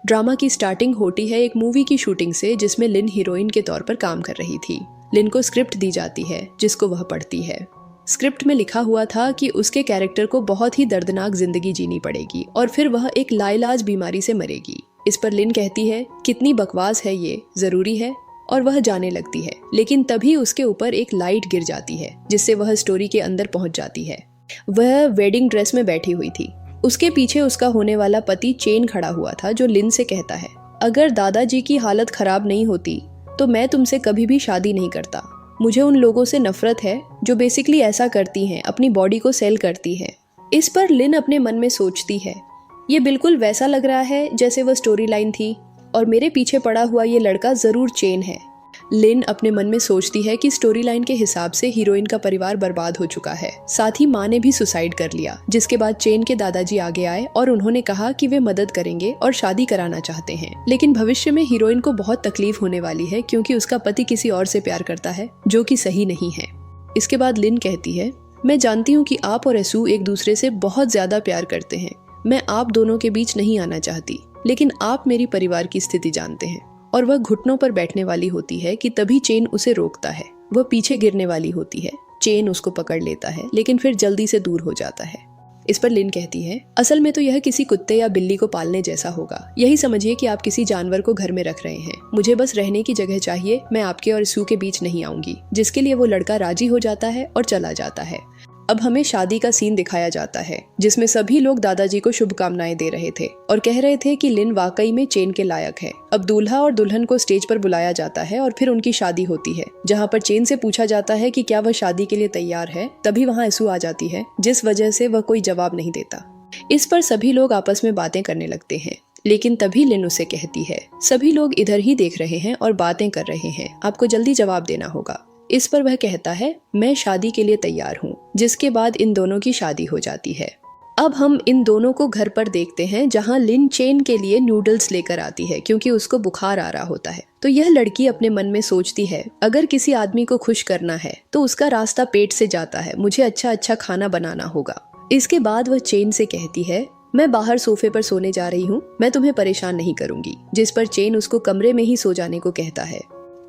Drama की starting होती है एक मूवी की शूटिंग से जिसमें लिन हीरोइन के तौर पर काम कर रही थी। लिन को स्क्रिप्ट दी जाती है जिसको वह पढ़ती है। स्क्रिप्ट में लिखा हुआ था कि उसके कैरेक्टर को बहुत ही दर्दनाक जिंदगी जीनी पड़ेगी और फिर वह एक लाइलाज बीमारी से मरेगी। इस पर लिन कहती है कितनी बकवास है ये, जरूरी है, और वह जाने लगती है। लेकिन तभी उसके ऊपर एक लाइट गिर जाती है जिससे वह स्टोरी के अंदर पहुंच जाती है। वह वेडिंग ड्रेस में बैठी हुई थी। उसके पीछे उसका होने वाला पति चेन खड़ा हुआ था जो लिन से कहता है, अगर दादाजी की हालत खराब नहीं होती तो मैं तुमसे कभी भी शादी नहीं करता। मुझे उन लोगों से नफरत है जो बेसिकली ऐसा करती हैं, अपनी बॉडी को सेल करती है। इस पर लिन अपने मन में सोचती है, ये बिल्कुल वैसा लग रहा है जैसे वह स्टोरी लाइन थी और मेरे पीछे पड़ा हुआ ये लड़का जरूर चेन है। लिन अपने मन में सोचती है कि स्टोरी लाइन के हिसाब से हीरोइन का परिवार बर्बाद हो चुका है, साथ ही माँ ने भी सुसाइड कर लिया। जिसके बाद चेन के दादाजी आगे आए और उन्होंने कहा कि वे मदद करेंगे और शादी कराना चाहते हैं। लेकिन भविष्य में हीरोइन को बहुत तकलीफ होने वाली है क्योंकि उसका पति किसी और से प्यार करता है जो कि सही नहीं है। इसके बाद लिन कहती है, मैं जानती हूँ कि आप और यसू एक दूसरे से बहुत ज्यादा प्यार करते हैं। मैं आप दोनों के बीच नहीं आना चाहती, लेकिन आप मेरी परिवार की स्थिति जानते हैं। और वह घुटनों पर बैठने वाली होती है कि तभी चेन उसे रोकता है। वह पीछे गिरने वाली होती है। चेन उसको पकड़ लेता है लेकिन फिर जल्दी से दूर हो जाता है। इस पर लिन कहती है, असल में तो यह किसी कुत्ते या बिल्ली को पालने जैसा होगा। यही समझिए कि आप किसी जानवर को घर में रख रहे हैं। मुझे बस रहने की जगह चाहिए, मैं आपके और यसू के बीच नहीं आऊंगी। जिसके लिए वो लड़का राजी हो जाता है और चला जाता है। अब हमें शादी का सीन दिखाया जाता है जिसमें सभी लोग दादाजी को शुभकामनाएं दे रहे थे और कह रहे थे कि लिन वाकई में चेन के लायक है। अब दूल्हा और दुल्हन को स्टेज पर बुलाया जाता है और फिर उनकी शादी होती है, जहां पर चेन से पूछा जाता है कि क्या वह शादी के लिए तैयार है। तभी वहां यसू आ जाती है जिस वजह से वह कोई जवाब नहीं देता। इस पर सभी लोग आपस में बातें करने लगते हैं, लेकिन तभी लिन उसे कहती है, सभी लोग इधर ही देख रहे हैं और बातें कर रहे हैं, आपको जल्दी जवाब देना होगा। इस पर वह कहता है, मैं शादी के लिए तैयार हूँ। जिसके बाद इन दोनों की शादी हो जाती है। अब हम इन दोनों को घर पर देखते हैं जहाँ लिन चेन के लिए नूडल्स लेकर आती है क्योंकि उसको बुखार आ रहा होता है। तो यह लड़की अपने मन में सोचती है, अगर किसी आदमी को खुश करना है तो उसका रास्ता पेट से जाता है, मुझे अच्छा अच्छा खाना बनाना होगा। इसके बाद वह चेन से कहती है, मैं बाहर सोफे पर सोने जा रही हूँ, मैं तुम्हें परेशान नहीं करूंगी। जिस पर चेन उसको कमरे में ही सो जाने को कहता है।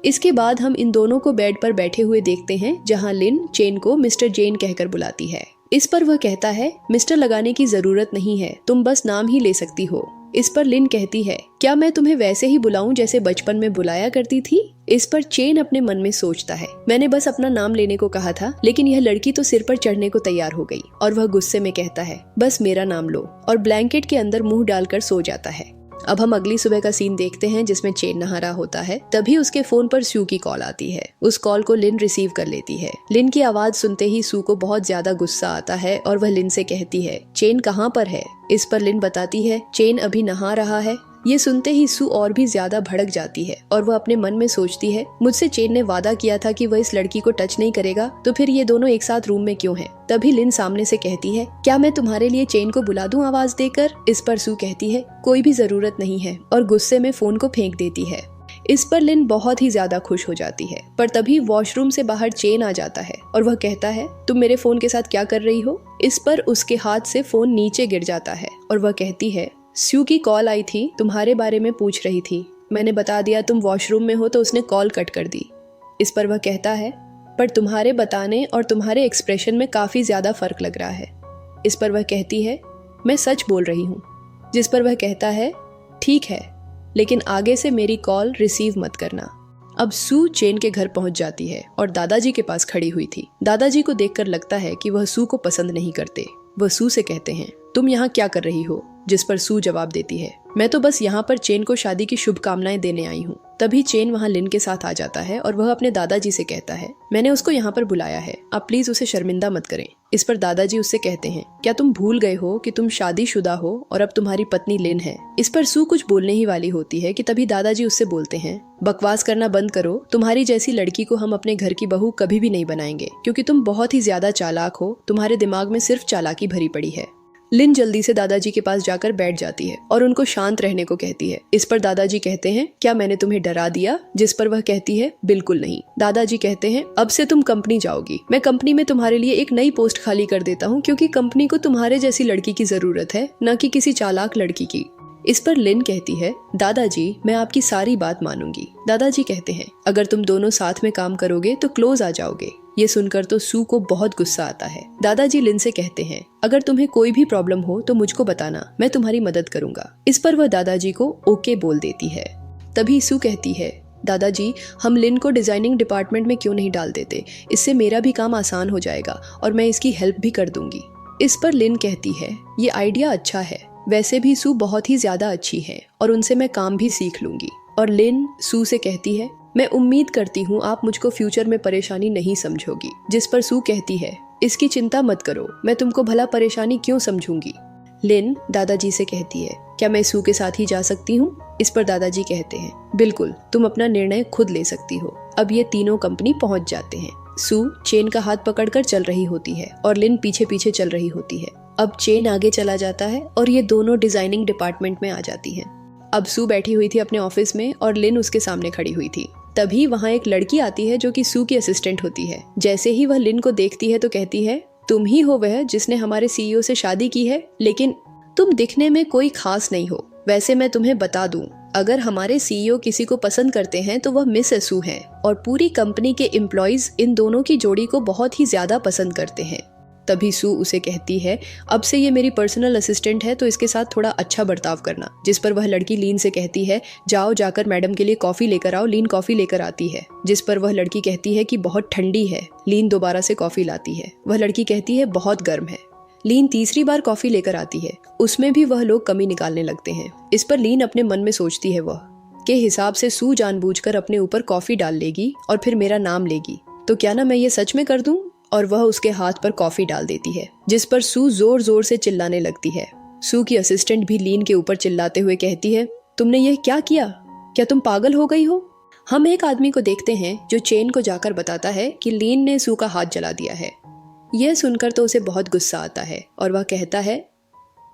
इसके बाद हम इन दोनों को बेड पर बैठे हुए देखते हैं जहां लिन चेन को मिस्टर जेन कहकर बुलाती है। इस पर वह कहता है, मिस्टर लगाने की जरूरत नहीं है, तुम बस नाम ही ले सकती हो। इस पर लिन कहती है, क्या मैं तुम्हें वैसे ही बुलाऊं जैसे बचपन में बुलाया करती थी। इस पर चेन अपने मन में सोचता है, मैंने बस अपना नाम लेने को कहा था, लेकिन यह लड़की तो सिर पर चढ़ने को तैयार हो गई। और वह गुस्से में कहता है, बस मेरा नाम लो, और ब्लैंकेट के अंदर मुंह डालकर सो जाता है। अब हम अगली सुबह का सीन देखते हैं जिसमें चेन नहा रहा होता है। तभी उसके फोन पर सू की कॉल आती है। उस कॉल को लिन रिसीव कर लेती है। लिन की आवाज सुनते ही सू को बहुत ज्यादा गुस्सा आता है और वह लिन से कहती है, चेन कहाँ पर है। इस पर लिन बताती है, चेन अभी नहा रहा है। ये सुनते ही सू और भी ज्यादा भड़क जाती है और वह अपने मन में सोचती है, मुझसे चेन ने वादा किया था कि वह इस लड़की को टच नहीं करेगा, तो फिर ये दोनों एक साथ रूम में क्यों हैं? तभी लिन सामने से कहती है, क्या मैं तुम्हारे लिए चेन को बुला दूं आवाज देकर। इस पर सू कहती है, कोई भी जरूरत नहीं है, और गुस्से में फोन को फेंक देती है। इस पर लिन बहुत ही ज्यादा खुश हो जाती है। पर तभी वॉशरूम से बाहर चेन आ जाता है और वह कहता है, तुम मेरे फोन के साथ क्या कर रही हो। इस पर उसके हाथ से फोन नीचे गिर जाता है और वह कहती है, सू की कॉल आई थी, तुम्हारे बारे में पूछ रही थी, मैंने बता दिया तुम वॉशरूम में हो तो उसने कॉल कट कर दी। इस पर वह कहता है, पर तुम्हारे बताने और तुम्हारे एक्सप्रेशन में काफी ज्यादा फर्क लग रहा है। इस पर वह कहती है, मैं सच बोल रही हूँ। जिस पर वह कहता है, ठीक है, लेकिन आगे से मेरी कॉल रिसीव मत करना। अब सू चेन के घर पहुंच जाती है और दादाजी के पास खड़ी हुई थी। दादाजी को देखकर लगता है कि वह सू को पसंद नहीं करते। वह सू से कहते हैं, तुम यहाँ क्या कर रही हो। जिस पर सू जवाब देती है, मैं तो बस यहाँ पर चेन को शादी की शुभकामनाएं देने आई हूँ। तभी चेन वहाँ लिन के साथ आ जाता है और वह अपने दादाजी से कहता है, मैंने उसको यहाँ पर बुलाया है, आप प्लीज उसे शर्मिंदा मत करें। इस पर दादाजी उससे कहते हैं, क्या तुम भूल गए हो कि तुम शादीशुदा हो और अब तुम्हारी पत्नी लिन है। इस पर सू कुछ बोलने ही वाली होती है कि तभी दादाजी उससे बोलते हैं, बकवास करना बंद करो, तुम्हारी जैसी लड़की को हम अपने घर की बहू कभी भी नहीं बनाएंगे, क्योंकि तुम बहुत ही ज्यादा चालाक हो, तुम्हारे दिमाग में सिर्फ चालाकी भरी पड़ी है। लिन जल्दी से दादाजी के पास जाकर बैठ जाती है और उनको शांत रहने को कहती है। इस पर दादाजी कहते हैं, क्या मैंने तुम्हें डरा दिया। जिस पर वह कहती है, बिल्कुल नहीं। दादाजी कहते हैं, अब से तुम कंपनी जाओगी, मैं कंपनी में तुम्हारे लिए एक नई पोस्ट खाली कर देता हूँ, क्योंकि कंपनी को तुम्हारे जैसी लड़की की जरूरत है, न कि किसी चालाक लड़की की। इस पर लिन कहती है, दादाजी मैं आपकी सारी बात मानूंगी। दादाजी कहते हैं, अगर तुम दोनों साथ में काम करोगे तो क्लोज आ जाओगे। ये सुनकर तो सू को बहुत गुस्सा आता है। दादाजी लिन से कहते हैं, अगर तुम्हें कोई भी प्रॉब्लम हो तो मुझको बताना, मैं तुम्हारी मदद करूंगा। इस पर वह दादाजी को ओके बोल देती है। तभी सू कहती है, दादाजी हम लिन को डिजाइनिंग डिपार्टमेंट में क्यों नहीं डाल देते, इससे मेरा भी काम आसान हो जाएगा और मैं इसकी हेल्प भी कर दूंगी। इस पर लिन कहती है, ये आइडिया अच्छा है, वैसे भी सू बहुत ही ज्यादा अच्छी है और उनसे मैं काम भी सीख लूंगी। और लिन सू से कहती है, मैं उम्मीद करती हूँ आप मुझको फ्यूचर में परेशानी नहीं समझोगी। जिस पर सू कहती है, इसकी चिंता मत करो, मैं तुमको भला परेशानी क्यों समझूंगी। लिन दादाजी से कहती है, क्या मैं सू के साथ ही जा सकती हूँ। इस पर दादाजी कहते हैं, बिल्कुल तुम अपना निर्णय खुद ले सकती हो। अब ये तीनों कंपनी पहुंच जाते हैं। सू चेन का हाथ पकड़कर चल रही होती है और लिन पीछे पीछे चल रही होती है। अब चेन आगे चला जाता है और ये दोनों डिजाइनिंग डिपार्टमेंट में आ जाती हैं। अब सू बैठी हुई थी अपने ऑफिस में और लिन उसके सामने खड़ी हुई थी। तभी वहाँ एक लड़की आती है जो कि सू की असिस्टेंट होती है। जैसे ही वह लिन को देखती है तो कहती है, तुम ही हो वह जिसने हमारे सीईओ से शादी की है, लेकिन तुम दिखने में कोई खास नहीं हो। वैसे मैं तुम्हें बता दूं, अगर हमारे सीईओ किसी को पसंद करते हैं तो वह मिस सू हैं और पूरी कंपनी के एम्प्लॉइज इन दोनों की जोड़ी को बहुत ही ज्यादा पसंद करते हैं। तभी सू उसे कहती है, अब से ये मेरी पर्सनल असिस्टेंट है तो इसके साथ थोड़ा अच्छा बर्ताव करना। जिस पर वह लड़की लीन से कहती है, जाओ जाकर मैडम के लिए कॉफी लेकर आओ। लीन कॉफी लेकर आती है। जिस पर वह लड़की कहती है कि बहुत ठंडी है। लीन दोबारा से कॉफी लाती है। वह लड़की कहती है, बहुत गर्म है। लीन तीसरी बार कॉफी लेकर आती है। उसमें भी वह लोग कमी निकालने लगते हैं। इस पर लीन अपने मन में सोचती है, वह के हिसाब से सू जानबूझकर अपने ऊपर कॉफी डाल लेगी और फिर मेरा नाम लेगी, तो क्या ना मैं ये सच में कर दूं। और वह उसके हाथ पर कॉफी डाल देती है। जिस पर सू जोर जोर से चिल्लाने लगती है। सू की असिस्टेंट भी लीन के ऊपर चिल्लाते हुए कहती है, तुमने यह क्या किया, क्या तुम पागल हो गई हो। हम एक आदमी को देखते हैं जो चेन को जाकर बताता है कि लीन ने सू का हाथ जला दिया है। यह सुनकर तो उसे बहुत गुस्सा आता है और वह कहता है,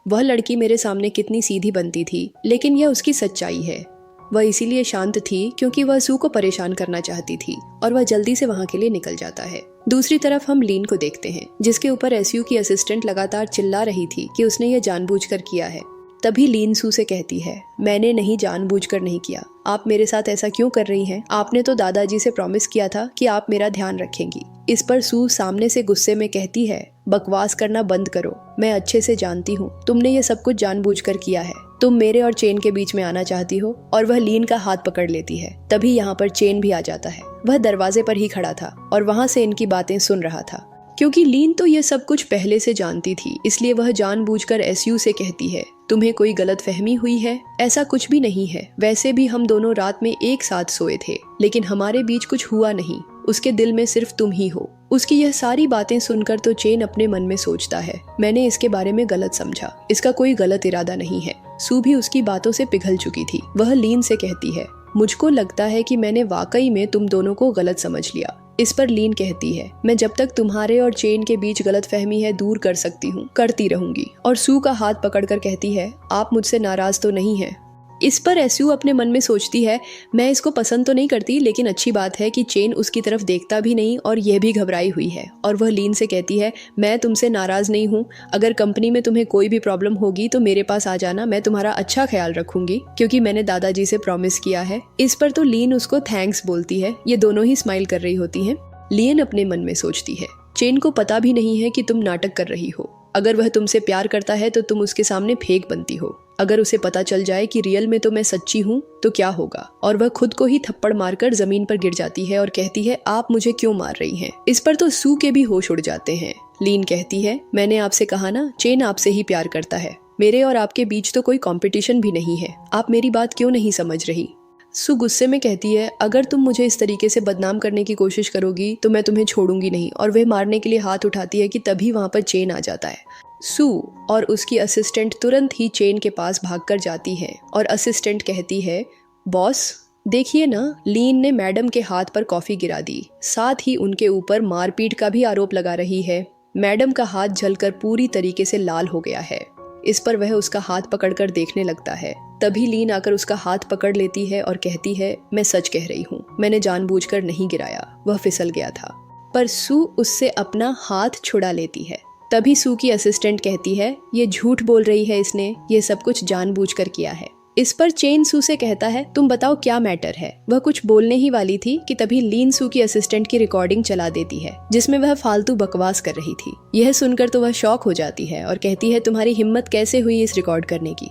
वह लड़की मेरे सामने कितनी सीधी बनती थी, लेकिन यह उसकी सच्चाई है। वह इसीलिए शांत थी क्योंकि वह सू को परेशान करना चाहती थी और वह जल्दी से वहां के लिए निकल जाता है। दूसरी तरफ हम लीन को देखते हैं जिसके ऊपर एसयू की असिस्टेंट लगातार चिल्ला रही थी कि उसने यह जानबूझकर किया है। तभी लीन सू से कहती है, मैंने नहीं जानबूझकर नहीं किया, आप मेरे साथ ऐसा क्यों कर रही हैं? आपने तो दादाजी से प्रॉमिस किया था कि आप मेरा ध्यान रखेंगी। इस पर सू सामने से गुस्से में कहती है, बकवास करना बंद करो, मैं अच्छे से जानती हूँ तुमने ये सब कुछ जानबूझकर किया है। तुम मेरे और चेन के बीच में आना चाहती हो। और वह लीन का हाथ पकड़ लेती है। तभी यहाँ पर चेन भी आ जाता है। वह दरवाजे पर ही खड़ा था और वहाँ से इनकी बातें सुन रहा था। क्योंकि लीन तो ये सब कुछ पहले से जानती थी, इसलिए वह जानबूझकर एसयू से कहती है, तुम्हें कोई गलतफहमी हुई है, ऐसा कुछ भी नहीं है। वैसे भी हम दोनों रात में एक साथ सोए थे, लेकिन हमारे बीच कुछ हुआ नहीं। उसके दिल में सिर्फ तुम ही हो। उसकी यह सारी बातें सुनकर तो चेन अपने मन में सोचता है, मैंने इसके बारे में गलत समझा, इसका कोई गलत इरादा नहीं है। सू भी उसकी बातों से पिघल चुकी थी। वह लीन से कहती है, मुझको लगता है कि मैंने वाकई में तुम दोनों को गलत समझ लिया। इस पर लीन कहती है, मैं जब तक तुम्हारे और चेन के बीच गलतफहमी है दूर कर सकती हूँ, करती रहूंगी। और सू का हाथ पकड़कर कहती है, आप मुझसे नाराज तो नहीं हैं? इस पर एसयू अपने मन में सोचती है, मैं इसको पसंद तो नहीं करती, लेकिन अच्छी बात है कि चेन उसकी तरफ देखता भी नहीं और यह भी घबराई हुई है। और वह लीन से कहती है, मैं तुमसे नाराज नहीं हूँ। अगर कंपनी में तुम्हें कोई भी प्रॉब्लम होगी तो मेरे पास आ जाना, मैं तुम्हारा अच्छा ख्याल रखूंगी, क्योंकि मैंने दादाजी से प्रॉमिस किया है। इस पर तो लीन उसको थैंक्स बोलती है। ये दोनों ही स्माइल कर रही होती हैं। लीन अपने मन में सोचती है, चेन को पता भी नहीं है कि तुम नाटक कर रही हो। अगर वह तुमसे प्यार करता है तो तुम उसके सामने फेक बनती हो। अगर उसे पता चल जाए कि रियल में तो मैं सच्ची हूँ तो क्या होगा। और वह खुद को ही थप्पड़ मारकर जमीन पर गिर जाती है और कहती है, आप मुझे क्यों मार रही हैं? इस पर तो सू के भी होश उड़ जाते हैं। लीन कहती है, मैंने आपसे कहा ना, चेन आपसे ही प्यार करता है। मेरे और आपके बीच तो कोई कंपटीशन भी नहीं है। आप मेरी बात क्यों नहीं समझ रही? सू गुस्से में कहती है, अगर तुम मुझे इस तरीके से बदनाम करने की कोशिश करोगी तो मैं तुम्हें छोड़ूंगी नहीं। और वह मारने के लिए हाथ उठाती है कि तभी वहां पर चेन आ जाता है। सू और उसकी असिस्टेंट तुरंत ही चेन के पास भागकर जाती है और असिस्टेंट कहती है, बॉस देखिए ना, लीन ने मैडम के हाथ पर कॉफी गिरा दी, साथ ही उनके ऊपर मारपीट का भी आरोप लगा रही है। मैडम का हाथ जलकर पूरी तरीके से लाल हो गया है। इस पर वह उसका हाथ पकड़कर देखने लगता है। तभी लीन आकर उसका हाथ पकड़ लेती है और कहती है, मैं सच कह रही हूँ, मैंने जानबूझकर नहीं गिराया, वह फिसल गया था। पर सू उससे अपना हाथ छुड़ा लेती है। तभी सू की असिस्टेंट कहती है ये झूठ बोल रही है, इसने ये सब कुछ जानबूझकर किया है। इस पर चेन सू से कहता है तुम बताओ क्या मैटर है। वह कुछ बोलने ही वाली थी कि तभी लीन सू की असिस्टेंट की रिकॉर्डिंग चला देती है जिसमें वह फालतू बकवास कर रही थी। यह सुनकर तो वह शॉक हो जाती है और कहती है तुम्हारी हिम्मत कैसे हुई इस रिकॉर्ड करने की।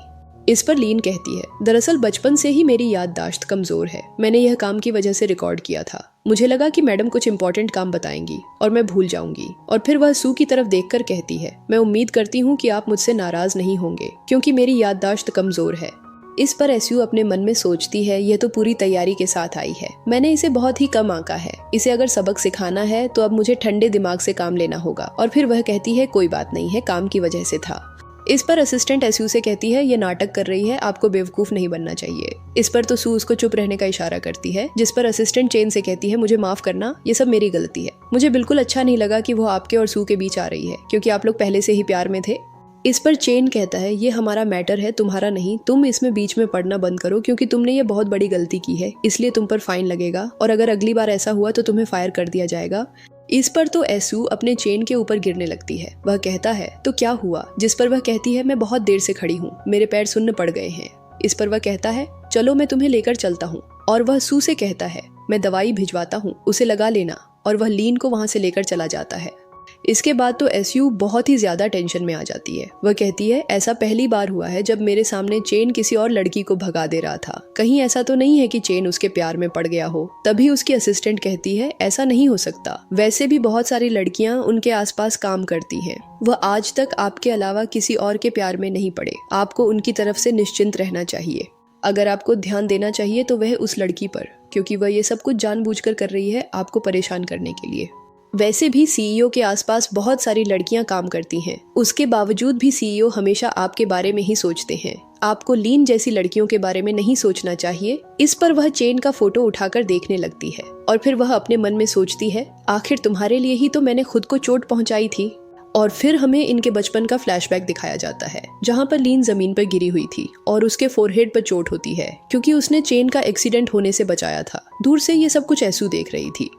इस पर लीन कहती है दरअसल बचपन से ही मेरी याददाश्त कमजोर है, मैंने यह काम की वजह से रिकॉर्ड किया था। मुझे लगा कि मैडम कुछ इंपॉर्टेंट काम बताएंगी और मैं भूल जाऊंगी। और फिर वह सू की तरफ देखकर कहती है मैं उम्मीद करती हूँ कि आप मुझसे नाराज नहीं होंगे क्योंकि मेरी याददाश्त कमजोर है। इस पर एसयू अपने मन में सोचती है यह तो पूरी तैयारी के साथ आई है, मैंने इसे बहुत ही कम आंका है, इसे अगर सबक सिखाना है तो अब मुझे ठंडे दिमाग से काम लेना होगा। और फिर वह कहती है कोई बात नहीं है, काम की वजह से था। इस पर असिस्टेंट एसयू से कहती है ये नाटक कर रही है, आपको बेवकूफ नहीं बनना चाहिए। इस पर तो सू उसको चुप रहने का इशारा करती है, जिस पर असिस्टेंट चेन से कहती है मुझे माफ करना, ये सब मेरी गलती है। मुझे बिल्कुल अच्छा नहीं लगा कि वो आपके और सू के बीच आ रही है क्योंकि आप लोग पहले से ही प्यार में थे। इस पर चेन कहता है ये हमारा मैटर है, तुम्हारा नहीं, तुम इसमें बीच में पड़ना बंद करो क्योंकि तुमने ये बहुत बड़ी गलती की है, इसलिए तुम पर फाइन लगेगा और अगर अगली बार ऐसा हुआ तो तुम्हें फायर कर दिया जाएगा। इस पर तो एसू अपने चेन के ऊपर गिरने लगती है। वह कहता है तो क्या हुआ, जिस पर वह कहती है मैं बहुत देर से खड़ी हूँ, मेरे पैर सुन्न पड़ गए हैं। इस पर वह कहता है चलो मैं तुम्हें लेकर चलता हूँ। और वह सू से कहता है मैं दवाई भिजवाता हूँ, उसे लगा लेना। और वह लीन को वहां से लेकर चला जाता है। इसके बाद तो एसयू बहुत ही ज्यादा टेंशन में आ जाती है। वह कहती है ऐसा पहली बार हुआ है जब मेरे सामने चेन किसी और लड़की को भगा दे रहा था, कहीं ऐसा तो नहीं है कि चेन उसके प्यार में पड़ गया हो। तभी उसकी असिस्टेंट कहती है ऐसा नहीं हो सकता, वैसे भी बहुत सारी लड़कियां उनके आसपास काम करती हैं, वह आज तक आपके अलावा किसी और के प्यार में नहीं पड़े, आपको उनकी तरफ से निश्चिंत रहना चाहिए। अगर आपको ध्यान देना चाहिए तो वह उस लड़की पर, क्योंकि वह ये सब कुछ जानबूझकर कर रही है आपको परेशान करने के लिए। वैसे भी सीईओ के आसपास बहुत सारी लड़कियां काम करती हैं, उसके बावजूद भी सीईओ हमेशा आपके बारे में ही सोचते हैं, आपको लीन जैसी लड़कियों के बारे में नहीं सोचना चाहिए। इस पर वह चेन का फोटो उठाकर देखने लगती है और फिर वह अपने मन में सोचती है आखिर तुम्हारे लिए ही तो मैंने खुद को चोट पहुंचाई थी। और फिर हमें इनके बचपन का फ्लैशबैक दिखाया जाता है जहां पर लीन जमीन पर गिरी हुई थी और उसके फोरहेड पर चोट होती है क्योंकि उसने चेन का एक्सीडेंट होने से बचाया था। दूर से ये सब कुछ एसू देख रही थी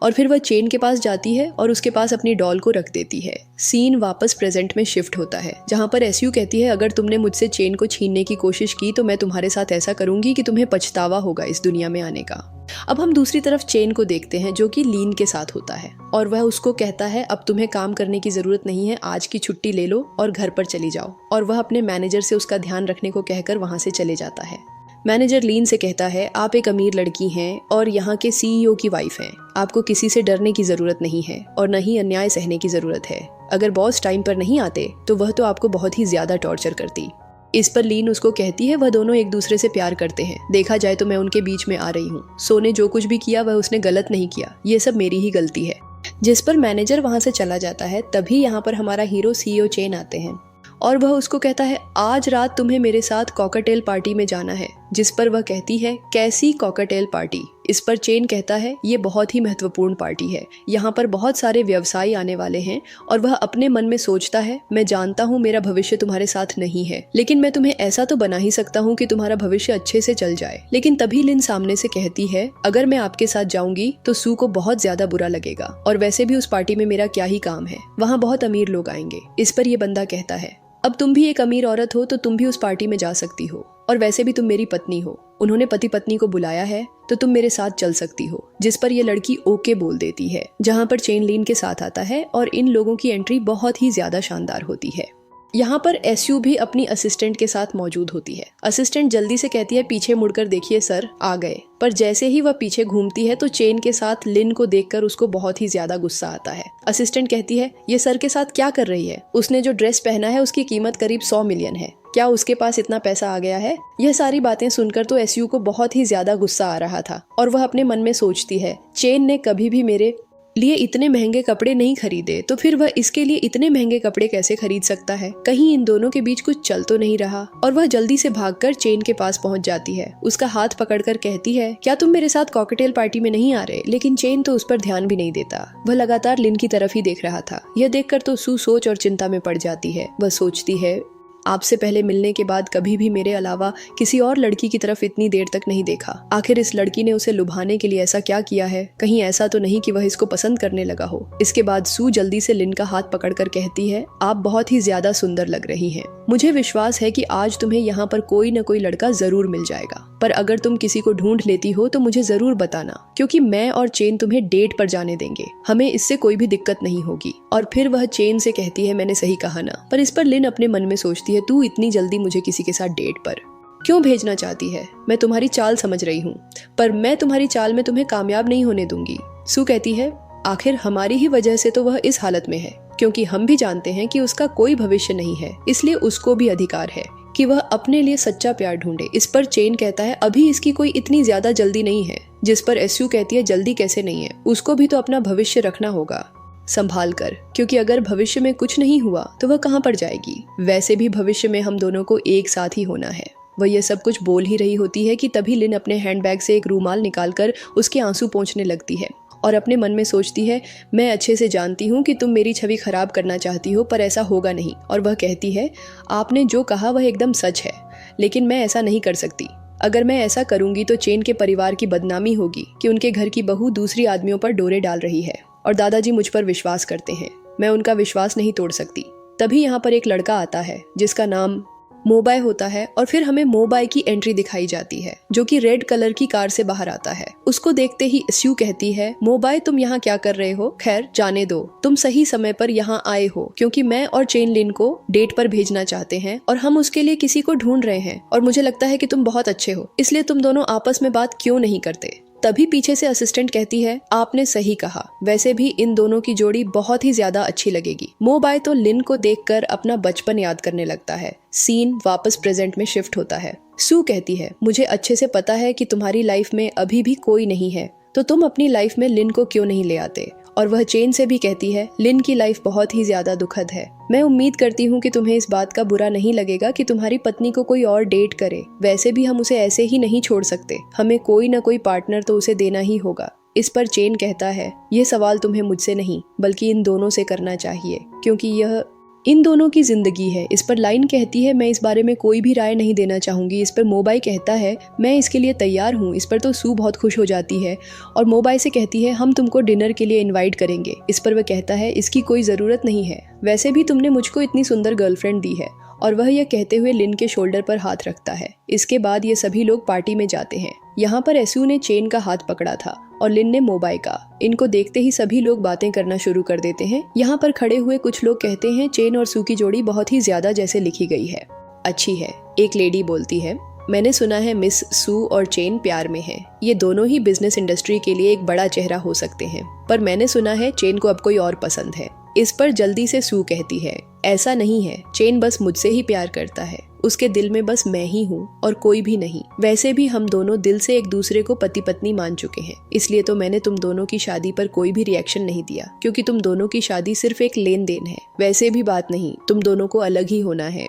और फिर वह चेन के पास जाती है और उसके पास अपनी डॉल को रख देती है। सीन वापस प्रेजेंट में शिफ्ट होता है जहां पर एसयू कहती है अगर तुमने मुझसे चेन को छीनने की कोशिश की तो मैं तुम्हारे साथ ऐसा करूंगी कि तुम्हें पछतावा होगा इस दुनिया में आने का। अब हम दूसरी तरफ चेन को देखते हैं जो कि लीन के साथ होता है और वह उसको कहता है अब तुम्हें काम करने की जरूरत नहीं है, आज की छुट्टी ले लो और घर पर चली जाओ। और वह अपने मैनेजर से उसका ध्यान रखने को कहकर वहां से चले जाता है। मैनेजर लीन से कहता है आप एक अमीर लड़की हैं और यहाँ के सीईओ की वाइफ हैं, आपको किसी से डरने की जरूरत नहीं है और न ही अन्याय सहने की जरूरत है। अगर बॉस टाइम पर नहीं आते तो वह तो आपको बहुत ही ज्यादा टॉर्चर करती। इस पर लीन उसको कहती है वह दोनों एक दूसरे से प्यार करते हैं, देखा जाए तो मैं उनके बीच में आ रही हूँ, सोने जो कुछ भी किया वह उसने गलत नहीं किया, ये सब मेरी ही गलती है। जिस पर मैनेजर वहां से चला जाता है। तभी यहाँ पर हमारा हीरो सीईओ चेन आते हैं और वह उसको कहता है आज रात तुम्हें मेरे साथ कॉकटेल पार्टी में जाना है। जिस पर वह कहती है कैसी कॉकटेल पार्टी। इस पर चेन कहता है ये बहुत ही महत्वपूर्ण पार्टी है, यहाँ पर बहुत सारे व्यवसायी आने वाले हैं। और वह अपने मन में सोचता है मैं जानता हूँ मेरा भविष्य तुम्हारे साथ नहीं है, लेकिन मैं तुम्हें ऐसा तो बना ही सकता हूँ कि तुम्हारा भविष्य अच्छे से चल जाए। लेकिन तभी लिन सामने से कहती है अगर मैं आपके साथ जाऊंगी तो सू को बहुत ज्यादा बुरा लगेगा और वैसे भी उस पार्टी में मेरा क्या ही काम है, वहाँ बहुत अमीर लोग आएंगे। इस पर यह बंदा कहता है अब तुम भी एक अमीर औरत हो तो तुम भी उस पार्टी में जा सकती हो और वैसे भी तुम मेरी पत्नी हो, उन्होंने पति पत्नी को बुलाया है तो तुम मेरे साथ चल सकती हो। जिस पर यह लड़की ओके बोल देती है, जहां पर चेन लीन के साथ आता है और इन लोगों की एंट्री बहुत ही ज्यादा शानदार होती है। यहाँ पर एसयू भी अपनी असिस्टेंट के साथ मौजूद होती है। असिस्टेंट जल्दी से कहती है पीछे मुड़कर देखिए सर आ गए, पर जैसे ही वह पीछे घूमती है तो चेन के साथ लिन को देखकर उसको बहुत ही ज्यादा गुस्सा आता है। असिस्टेंट कहती है ये सर के साथ क्या कर रही है, उसने जो ड्रेस पहना है उसकी कीमत करीब 100 मिलियन है, क्या उसके पास इतना पैसा आ गया है। यह सारी बातें सुनकर तो एसयू को बहुत ही ज्यादा गुस्सा आ रहा था और वह अपने मन में सोचती है चेन ने कभी भी मेरे लिए इतने महंगे कपड़े नहीं खरीदे तो फिर वह इसके लिए इतने महंगे कपड़े कैसे खरीद सकता है, कहीं इन दोनों के बीच कुछ चल तो नहीं रहा। और वह जल्दी से भागकर चेन के पास पहुंच जाती है, उसका हाथ पकड़कर कहती है क्या तुम मेरे साथ कॉकटेल पार्टी में नहीं आ रहे। लेकिन चेन तो उस पर ध्यान भी नहीं देता, वह लगातार लिन की तरफ ही देख रहा था। यह देखकर तो सू सोच और चिंता में पड़ जाती है। वह सोचती है आपसे पहले मिलने के बाद कभी भी मेरे अलावा किसी और लड़की की तरफ इतनी देर तक नहीं देखा। आखिर इस लड़की ने उसे लुभाने के लिए ऐसा क्या किया है? कहीं ऐसा तो नहीं कि वह इसको पसंद करने लगा हो। इसके बाद सू जल्दी से लिन का हाथ पकड़कर कहती है, आप बहुत ही ज्यादा सुंदर लग रही हैं। मुझे विश्वास है कि आज तुम्हें यहाँ पर कोई न कोई लड़का जरूर मिल जाएगा, पर अगर तुम किसी को ढूंढ लेती हो तो मुझे जरूर बताना, क्योंकि मैं और चेन तुम्हें डेट पर जाने देंगे। हमें इससे कोई भी दिक्कत नहीं होगी। और फिर वह चेन से कहती है, मैंने सही कहा ना? पर इस पर लिन अपने मन में सोचती है, तू इतनी जल्दी मुझे किसी के साथ डेट पर क्यों भेजना चाहती है? मैं तुम्हारी चाल समझ रही हूँ, पर मैं तुम्हारी चाल में तुम्हें कामयाब नहीं होने दूंगी। सू कहती है, आखिर हमारी ही वजह से तो वह इस हालत में है, क्योंकि हम भी जानते हैं कि उसका कोई भविष्य नहीं है, इसलिए उसको भी अधिकार है कि वह अपने लिए सच्चा प्यार ढूंढे। इस पर चेन कहता है, अभी इसकी कोई इतनी ज्यादा जल्दी नहीं है। जिस पर एसयू कहती है, जल्दी कैसे नहीं है? उसको भी तो अपना भविष्य रखना होगा संभाल कर, क्योंकि अगर भविष्य में कुछ नहीं हुआ तो वह कहाँ पर जाएगी? वैसे भी भविष्य में हम दोनों को एक साथ ही होना है। वह यह सब कुछ बोल ही रही होती है कि तभी लिन अपने हैंडबैग से एक रूमाल निकालकर उसके आंसू पोंछने लगती है और अपने मन में सोचती है, मैं अच्छे से जानती हूँ कि तुम मेरी छवि खराब करना चाहती हो, पर ऐसा होगा नहीं। और वह कहती है, आपने जो कहा वह एकदम सच है, लेकिन मैं ऐसा नहीं कर सकती। अगर मैं ऐसा करूंगी तो चेन के परिवार की बदनामी होगी कि उनके घर की बहू दूसरी आदमियों पर डोरे डाल रही है, और दादाजी मुझ पर विश्वास करते हैं। मैं उनका विश्वास नहीं तोड़ सकती। तभी यहाँ पर एक लड़का आता है जिसका नाम मोबाई होता है, और फिर हमें मोबाई की एंट्री दिखाई जाती है जो कि रेड कलर की कार से बाहर आता है। उसको देखते ही स्यू कहती है, मोबाई तुम यहाँ क्या कर रहे हो? खैर जाने दो, तुम सही समय पर यहाँ आए हो, क्योंकि मैं और चेन लिन को डेट पर भेजना चाहते हैं और हम उसके लिए किसी को ढूंढ रहे हैं, और मुझे लगता है कि तुम बहुत अच्छे हो, इसलिए तुम दोनों आपस में बात क्यों नहीं करते? तभी पीछे से असिस्टेंट कहती है, आपने सही कहा, वैसे भी इन दोनों की जोड़ी बहुत ही ज्यादा अच्छी लगेगी। मोबाई तो लिन को देखकर अपना बचपन याद करने लगता है। सीन वापस प्रेजेंट में शिफ्ट होता है। सू कहती है, मुझे अच्छे से पता है कि तुम्हारी लाइफ में अभी भी कोई नहीं है, तो तुम अपनी लाइफ में लिन को क्यों नहीं ले आते? और वह चेन से भी कहती है, लिन की लाइफ बहुत ही ज्यादा दुखद है। मैं उम्मीद करती हूँ कि तुम्हें इस बात का बुरा नहीं लगेगा कि तुम्हारी पत्नी को कोई और डेट करे। वैसे भी हम उसे ऐसे ही नहीं छोड़ सकते, हमें कोई ना कोई पार्टनर तो उसे देना ही होगा। इस पर चेन कहता है, ये सवाल तुम्हें मुझसे नहीं बल्कि इन दोनों से करना चाहिए, क्योंकि यह इन दोनों की जिंदगी है। इस पर लाइन कहती है, मैं इस बारे में कोई भी राय नहीं देना चाहूंगी। इस पर मोबाई कहता है, मैं इसके लिए तैयार हूँ। इस पर तो सू बहुत खुश हो जाती है और मोबाई से कहती है, हम तुमको डिनर के लिए इनवाइट करेंगे। इस पर वह कहता है, इसकी कोई ज़रूरत नहीं है, वैसे भी तुमने मुझको इतनी सुंदर गर्लफ्रेंड दी है। और वह यह कहते हुए लिन के शोल्डर पर हाथ रखता है। इसके बाद ये सभी लोग पार्टी में जाते हैं। यहाँ पर एसयू ने चेन का हाथ पकड़ा था और लिन ने मोबाई का। इनको देखते ही सभी लोग बातें करना शुरू कर देते हैं। यहाँ पर खड़े हुए कुछ लोग कहते हैं, चेन और सू की जोड़ी बहुत ही ज्यादा जैसे लिखी गई है, अच्छी है। एक लेडी बोलती है, मैंने सुना है मिस सू और चेन प्यार में हैं। ये दोनों ही बिजनेस इंडस्ट्री के लिए एक बड़ा चेहरा हो सकते हैं, पर मैंने सुना है चेन को अब कोई और पसंद है। इस पर जल्दी से सू कहती है, ऐसा नहीं है, चेन बस मुझसे ही प्यार करता है, उसके दिल में बस मैं ही हूँ और कोई भी नहीं। वैसे भी हम दोनों दिल से एक दूसरे को पति पत्नी मान चुके हैं, इसलिए तो मैंने तुम दोनों की शादी पर कोई भी रिएक्शन नहीं दिया, क्योंकि तुम दोनों की शादी सिर्फ एक लेन देन है। वैसे भी बात नहीं, तुम दोनों को अलग ही होना है।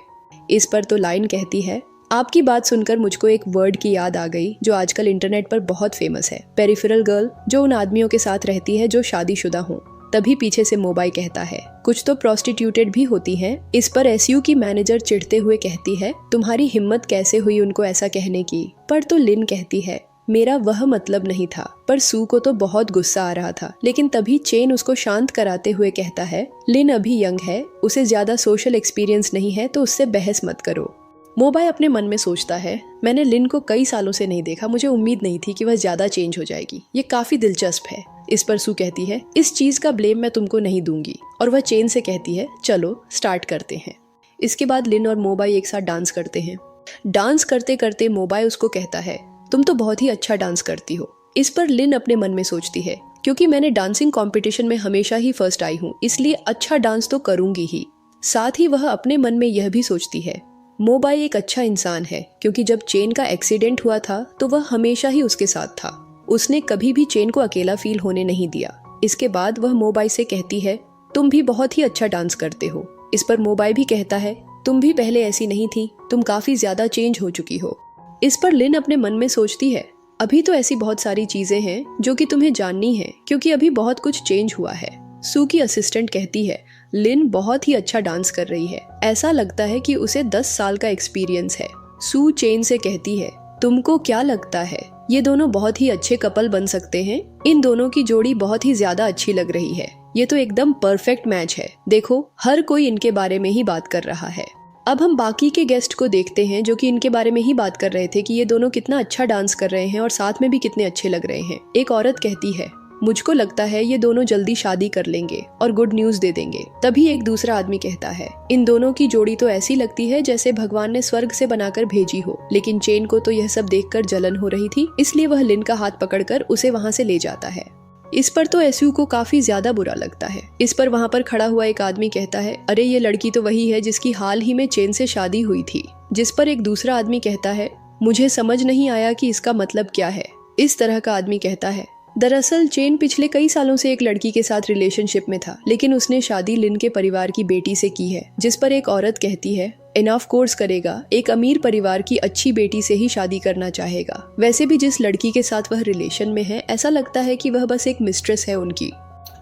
इस पर तो लाइन कहती है, आपकी बात सुनकर मुझको एक वर्ड की याद आ गई जो आजकल इंटरनेट पर बहुत फेमस है, पेरिफेरल गर्ल, जो उन आदमियों के साथ रहती है जो शादीशुदा हों। तभी पीछे से मोबाई कहता है, कुछ तो प्रोस्टिट्यूटेड भी होती हैं। इस पर एसयू की मैनेजर चिढ़ते हुए कहती है, तुम्हारी हिम्मत कैसे हुई उनको ऐसा कहने की? पर तो लिन कहती है, मेरा वह मतलब नहीं था। पर सू को तो बहुत गुस्सा आ रहा था, लेकिन तभी चेन उसको शांत कराते हुए कहता है, लिन अभी यंग है, उसे ज्यादा सोशल एक्सपीरियंस नहीं है, तो उससे बहस मत करो। मोबाई अपने मन में सोचता है, मैंने लिन को कई सालों से नहीं देखा, मुझे उम्मीद नहीं थी कि वह ज्यादा चेंज हो जाएगी, ये काफी दिलचस्प है। इस पर सू कहती है, इस चीज का ब्लेम मैं तुमको नहीं दूंगी। और वह चेन से कहती है, चलो स्टार्ट करते हैं। इसके बाद लिन और मोबाई एक साथ डांस करते हैं। डांस करते करते मोबाई उसको कहता है, तुम तो बहुत ही अच्छा डांस करती हो। इस पर लिन अपने मन में सोचती है, क्योंकि मैंने डांसिंग कंपटीशन में हमेशा ही फर्स्ट आई हूँ, इसलिए अच्छा डांस तो करूंगी ही। साथ ही वह अपने मन में यह भी सोचती है, मोबाई एक अच्छा इंसान है, क्योंकि जब चेन का एक्सीडेंट हुआ था तो वह हमेशा ही उसके साथ था, उसने कभी भी चेन को अकेला फील होने नहीं दिया। इसके बाद वह मोबाई से कहती है, तुम भी बहुत ही अच्छा डांस करते हो। इस पर मोबाई भी कहता है, तुम भी पहले ऐसी नहीं थी, तुम काफी ज्यादा चेंज हो चुकी हो। इस पर लिन अपने मन में सोचती है, अभी तो ऐसी बहुत सारी चीजें हैं जो कि तुम्हें जाननी है, क्योंकि अभी बहुत कुछ चेंज हुआ है। सू की असिस्टेंट कहती है लिन बहुत ही अच्छा डांस कर रही है, ऐसा लगता है कि उसे 10 साल का एक्सपीरियंस है। सू चेन से कहती है तुमको क्या लगता है ये दोनों बहुत ही अच्छे कपल बन सकते हैं? इन दोनों की जोड़ी बहुत ही ज्यादा अच्छी लग रही है, ये तो एकदम परफेक्ट मैच है, देखो हर कोई इनके बारे में ही बात कर रहा है। अब हम बाकी के गेस्ट को देखते हैं जो कि इनके बारे में ही बात कर रहे थे कि ये दोनों कितना अच्छा डांस कर रहे हैं और साथ में भी कितने अच्छे लग रहे हैं। एक औरत कहती है मुझको लगता है ये दोनों जल्दी शादी कर लेंगे और गुड न्यूज दे देंगे। तभी एक दूसरा आदमी कहता है इन दोनों की जोड़ी तो ऐसी लगती है जैसे भगवान ने स्वर्ग से बनाकर भेजी हो। लेकिन चेन को तो यह सब देखकर जलन हो रही थी, इसलिए वह लिन का हाथ पकड़कर उसे वहां से ले जाता है। इस पर तो एसयू को काफी ज्यादा बुरा लगता है। इस पर वहां पर खड़ा हुआ एक आदमी कहता है अरे ये लड़की तो वही है जिसकी हाल ही में चेन से शादी हुई थी। जिस पर एक दूसरा आदमी कहता है मुझे समझ नहीं आया कि इसका मतलब क्या है। इस तरह का आदमी कहता है दरअसल चेन पिछले कई सालों से एक लड़की के साथ रिलेशनशिप में था, लेकिन उसने शादी लिन के परिवार की बेटी से की है। जिस पर एक औरत कहती है इनफ कोर्स करेगा, एक अमीर परिवार की अच्छी बेटी से ही शादी करना चाहेगा। वैसे भी जिस लड़की के साथ वह रिलेशन में है ऐसा लगता है कि वह बस एक मिस्ट्रेस है उनकी।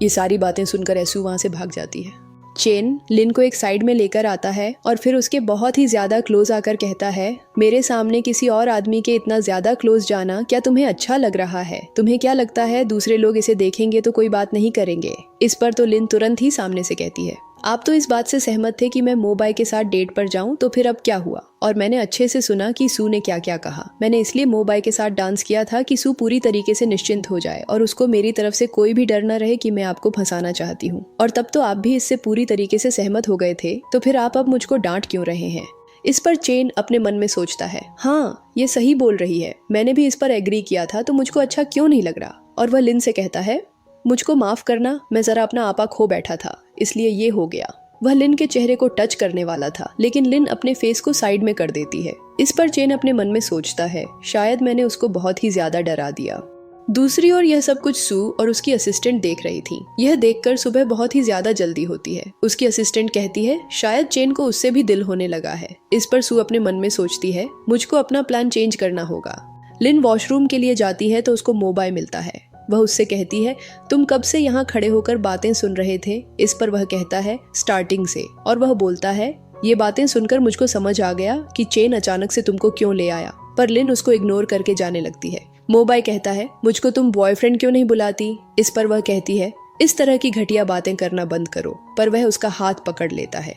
ये सारी बातें सुनकर एसू वहां से भाग जाती है। चेन लिन को एक साइड में लेकर आता है और फिर उसके बहुत ही ज्यादा क्लोज आकर कहता है मेरे सामने किसी और आदमी के इतना ज्यादा क्लोज जाना क्या तुम्हें अच्छा लग रहा है? तुम्हें क्या लगता है दूसरे लोग इसे देखेंगे तो कोई बात नहीं करेंगे? इस पर तो लिन तुरंत ही सामने से कहती है आप तो इस बात से सहमत थे कि मैं मोबाई के साथ डेट पर जाऊं, तो फिर अब क्या हुआ? और मैंने अच्छे से सुना कि सू ने क्या क्या कहा। मैंने इसलिए मोबाई के साथ डांस किया था कि सू पूरी तरीके से निश्चिंत हो जाए और उसको मेरी तरफ से कोई भी डर न रहे कि मैं आपको फंसाना चाहती हूँ। और तब तो आप भी इससे पूरी तरीके से सहमत हो गए थे, तो फिर आप अब मुझको डांट क्यों रहे हैं? इस पर चेन अपने मन में सोचता है हाँ ये सही बोल रही है, मैंने भी इस पर एग्री किया था तो मुझको अच्छा क्यों नहीं लग रहा। और वह लिन से कहता है मुझको माफ करना, मैं जरा अपना आपा खो बैठा था इसलिए ये हो गया। वह लिन के चेहरे को टच करने वाला था, लेकिन लिन अपने फेस को साइड में कर देती है। इस पर चेन अपने मन में सोचता है शायद मैंने उसको बहुत ही ज्यादा डरा दिया। दूसरी ओर यह सब कुछ सू और उसकी असिस्टेंट देख रही थी। यह देखकर सुबह बहुत ही ज्यादा जल्दी होती है। उसकी असिस्टेंट कहती है शायद चेन को उससे भी दिल होने लगा है। इस पर सू अपने मन में सोचती है मुझको अपना प्लान चेंज करना होगा। लिन वॉशरूम के लिए जाती है तो उसको मोबाई मिलता है। वह उससे कहती है तुम कब से यहाँ खड़े होकर बातें सुन रहे थे? इस पर वह कहता है स्टार्टिंग से। और वह बोलता है ये बातें सुनकर मुझको समझ आ गया कि चेन अचानक से तुमको क्यों ले आया। पर लिन उसको इग्नोर करके जाने लगती है। मोबाई कहता है मुझको तुम बॉयफ्रेंड क्यों नहीं बुलाती? इस पर वह कहती है इस तरह की घटिया बातें करना बंद करो, पर वह उसका हाथ पकड़ लेता है।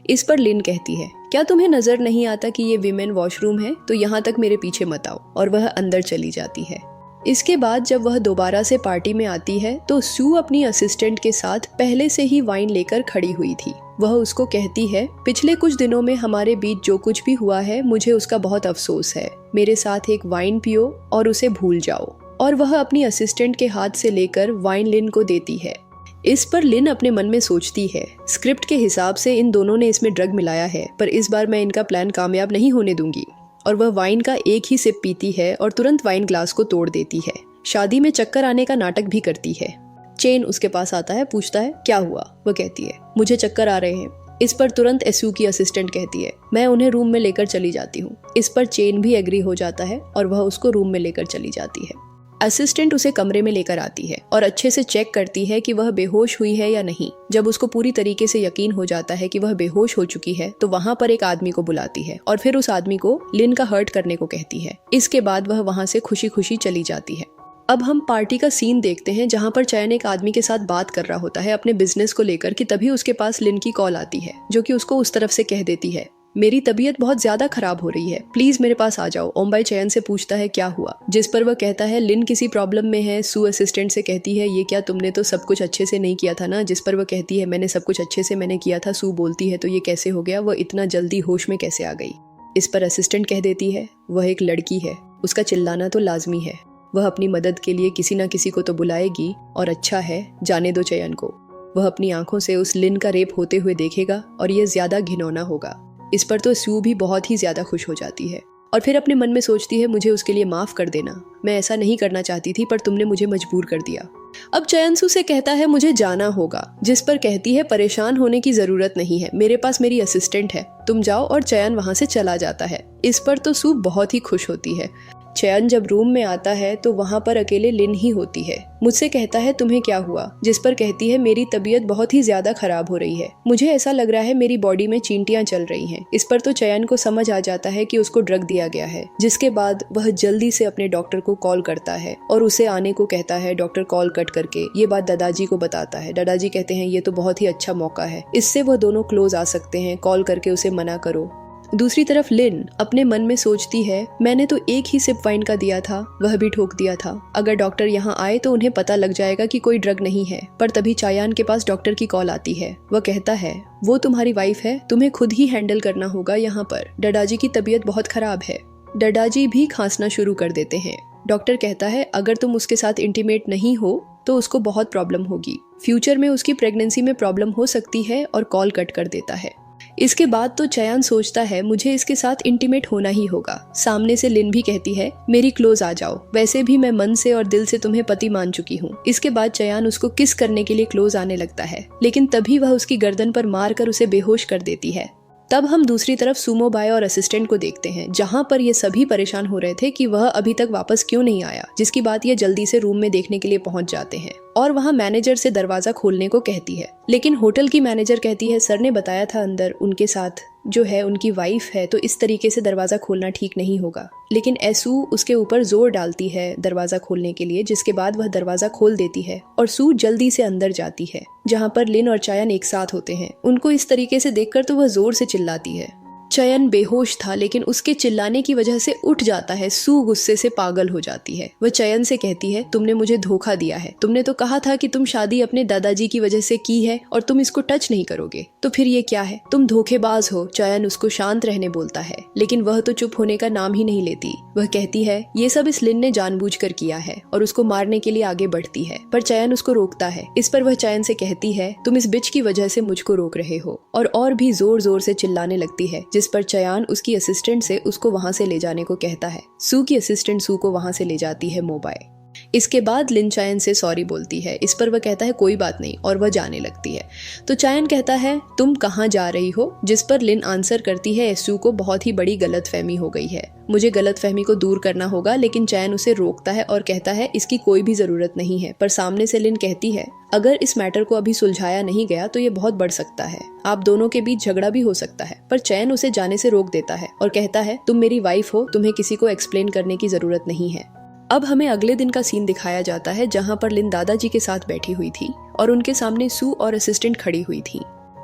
इस पर लिन कहती है क्या तुम्हें नजर नहीं आता कि ये विमेन वॉशरूम है? तो यहाँ तक मेरे पीछे मत आओ। और वह अंदर चली जाती है। इसके बाद जब वह दोबारा से पार्टी में आती है तो सू अपनी असिस्टेंट के साथ पहले से ही वाइन लेकर खड़ी हुई थी। वह उसको कहती है पिछले कुछ दिनों में हमारे बीच जो कुछ भी हुआ है मुझे उसका बहुत अफसोस है। मेरे साथ एक वाइन पियो और उसे भूल जाओ। और वह अपनी असिस्टेंट के हाथ से लेकर वाइन लिन को देती है। इस पर लिन अपने मन में सोचती है स्क्रिप्ट के हिसाब से इन दोनों ने इसमें ड्रग मिलाया है, पर इस बार मैं इनका प्लान कामयाब नहीं होने दूंगी। और वह वाइन का एक ही सिप पीती है और तुरंत वाइन ग्लास को तोड़ देती है। शादी में चक्कर आने का नाटक भी करती है। चेन उसके पास आता है, पूछता है क्या हुआ? वह कहती है मुझे चक्कर आ रहे हैं। इस पर तुरंत एसयू की असिस्टेंट कहती है मैं उन्हें रूम में लेकर चली जाती हूँ। इस पर चेन भी एग्री हो जाता है और वह उसको रूम में लेकर चली जाती है। असिस्टेंट उसे कमरे में लेकर आती है और अच्छे से चेक करती है कि वह बेहोश हुई है या नहीं। जब उसको पूरी तरीके से यकीन हो जाता है कि वह बेहोश हो चुकी है तो वहाँ पर एक आदमी को बुलाती है और फिर उस आदमी को लिन का हर्ट करने को कहती है। इसके बाद वह वहाँ से खुशी खुशी चली जाती है। अब हम पार्टी का सीन देखते हैं जहाँ पर चयन एक आदमी के साथ बात कर रहा होता है अपने बिजनेस को लेकर कि तभी उसके पास लिन की कॉल आती है जो कि उसको उस तरफ से कह देती है मेरी तबीयत बहुत ज्यादा खराब हो रही है, प्लीज मेरे पास आ जाओ। ओमबाई चयन से पूछता है क्या हुआ? जिस पर वह कहता है लिन किसी प्रॉब्लम में है। सू असिस्टेंट से कहती है ये क्या तुमने तो सब कुछ अच्छे से नहीं किया था ना? जिस पर वह कहती है मैंने सब कुछ अच्छे से मैंने किया था। सू बोलती है तो ये कैसे हो गया? वह इतना जल्दी होश में कैसे आ गई? इस पर असिस्टेंट कह देती है वह एक लड़की है, उसका चिल्लाना तो लाजमी है। वह अपनी मदद के लिए किसी न किसी को तो बुलाएगी और अच्छा है जाने दो चयन को। वह अपनी आंखों से उस लिन का रेप होते हुए देखेगा और यह ज्यादा घिनौना होगा। इस पर तो सू भी बहुत ही ज्यादा खुश हो जाती है और फिर अपने मन में सोचती है मुझे उसके लिए माफ कर देना, मैं ऐसा नहीं करना चाहती थी पर तुमने मुझे मजबूर कर दिया। अब चयन सू से कहता है मुझे जाना होगा। जिस पर कहती है परेशान होने की जरूरत नहीं है, मेरे पास मेरी असिस्टेंट है, तुम जाओ। और चयन वहां से चला जाता है। इस पर तो सू बहुत ही खुश होती है। चयन जब रूम में आता है तो वहाँ पर अकेले लिन ही होती है। मुझसे कहता है तुम्हें क्या हुआ, जिस पर कहती है मेरी तबीयत बहुत ही ज्यादा खराब हो रही है, मुझे ऐसा लग रहा है मेरी बॉडी में चींटियां चल रही हैं। इस पर तो चयन को समझ आ जाता है कि उसको ड्रग दिया गया है, जिसके बाद वह जल्दी से अपने डॉक्टर को कॉल करता है और उसे आने को कहता है। डॉक्टर कॉल कट करके ये बात दादाजी को बताता है। दादाजी कहते हैं ये तो बहुत ही अच्छा मौका है, इससे वह दोनों क्लोज आ सकते हैं, कॉल करके उसे मना करो। दूसरी तरफ लिन अपने मन में सोचती है मैंने तो एक ही सिप वाइन का दिया था, वह भी ठोक दिया था। अगर डॉक्टर यहाँ आए तो उन्हें पता लग जाएगा कि कोई ड्रग नहीं है। पर तभी चायान के पास डॉक्टर की कॉल आती है। वह कहता है वो तुम्हारी वाइफ है, तुम्हें खुद ही हैंडल करना होगा यहाँ पर, डडाजी की तबीयत बहुत खराब है। डडाजी भी खांसना शुरू कर देते हैं। डॉक्टर कहता है अगर तुम उसके साथ इंटीमेट नहीं हो तो उसको बहुत प्रॉब्लम होगी, फ्यूचर में उसकी प्रेगनेंसी में प्रॉब्लम हो सकती है, और कॉल कट कर देता है। इसके बाद तो चयान सोचता है मुझे इसके साथ इंटीमेट होना ही होगा। सामने से लिन भी कहती है मेरी क्लोज आ जाओ, वैसे भी मैं मन से और दिल से तुम्हें पति मान चुकी हूँ। इसके बाद चयान उसको किस करने के लिए क्लोज आने लगता है, लेकिन तभी वह उसकी गर्दन पर मार कर उसे बेहोश कर देती है। तब हम दूसरी तरफ सुमो बाय और असिस्टेंट को देखते हैं, जहां पर ये सभी परेशान हो रहे थे कि वह अभी तक वापस क्यों नहीं आया, जिसकी बात ये जल्दी से रूम में देखने के लिए पहुंच जाते हैं और वहां मैनेजर से दरवाजा खोलने को कहती है। लेकिन होटल की मैनेजर कहती है सर ने बताया था अंदर उनके साथ जो है उनकी वाइफ है, तो इस तरीके से दरवाजा खोलना ठीक नहीं होगा। लेकिन एसू उसके ऊपर जोर डालती है दरवाजा खोलने के लिए, जिसके बाद वह दरवाजा खोल देती है और सू जल्दी से अंदर जाती है, जहां पर लिन और चायन एक साथ होते हैं। उनको इस तरीके से देखकर तो वह जोर से चिल्लाती है। चयन बेहोश था, लेकिन उसके चिल्लाने की वजह से उठ जाता है। सू गुस्से से पागल हो जाती है। वह चयन से कहती है तुमने मुझे धोखा दिया है, तुमने तो कहा था कि तुम शादी अपने दादाजी की वजह से की है और तुम इसको टच नहीं करोगे, तो फिर ये क्या है, तुम धोखेबाज हो। चयन उसको शांत रहने बोलता है, लेकिन वह तो चुप होने का नाम ही नहीं लेती। वह कहती है ये सब इस लिन ने जानबूझकर किया है और उसको मारने के लिए आगे बढ़ती है, पर चयन उसको रोकता है। इस पर वह चयन से कहती है तुम इस बिच की वजह से मुझको रोक रहे हो, और भी जोर जोर से चिल्लाने लगती है, जिस पर चयान उसकी असिस्टेंट से उसको वहां से ले जाने को कहता है। सू की असिस्टेंट सू को वहां से ले जाती है मोबाइल। इसके बाद लिन चायन से सॉरी बोलती है। इस पर वह कहता है कोई बात नहीं, और वह जाने लगती है। तो चायन कहता है तुम कहाँ जा रही हो, जिस पर लिन आंसर करती है एसू को बहुत ही बड़ी गलतफहमी हो गई है, मुझे गलतफहमी को दूर करना होगा। लेकिन चायन उसे रोकता है और कहता है इसकी कोई भी जरूरत नहीं है। पर सामने से लिन कहती है अगर इस मैटर को अभी सुलझाया नहीं गया तो ये बहुत बढ़ सकता है, आप दोनों के बीच झगड़ा भी हो सकता है। पर चयन उसे जाने से रोक देता है और कहता है तुम मेरी वाइफ हो, तुम्हें किसी को एक्सप्लेन करने की जरूरत नहीं है। अब हमें अगले दिन का सीन दिखाया जाता है, जहां पर लिन दादाजी के साथ बैठी हुई थी और उनके सामने सू और असिस्टेंट खड़ी हुई थी।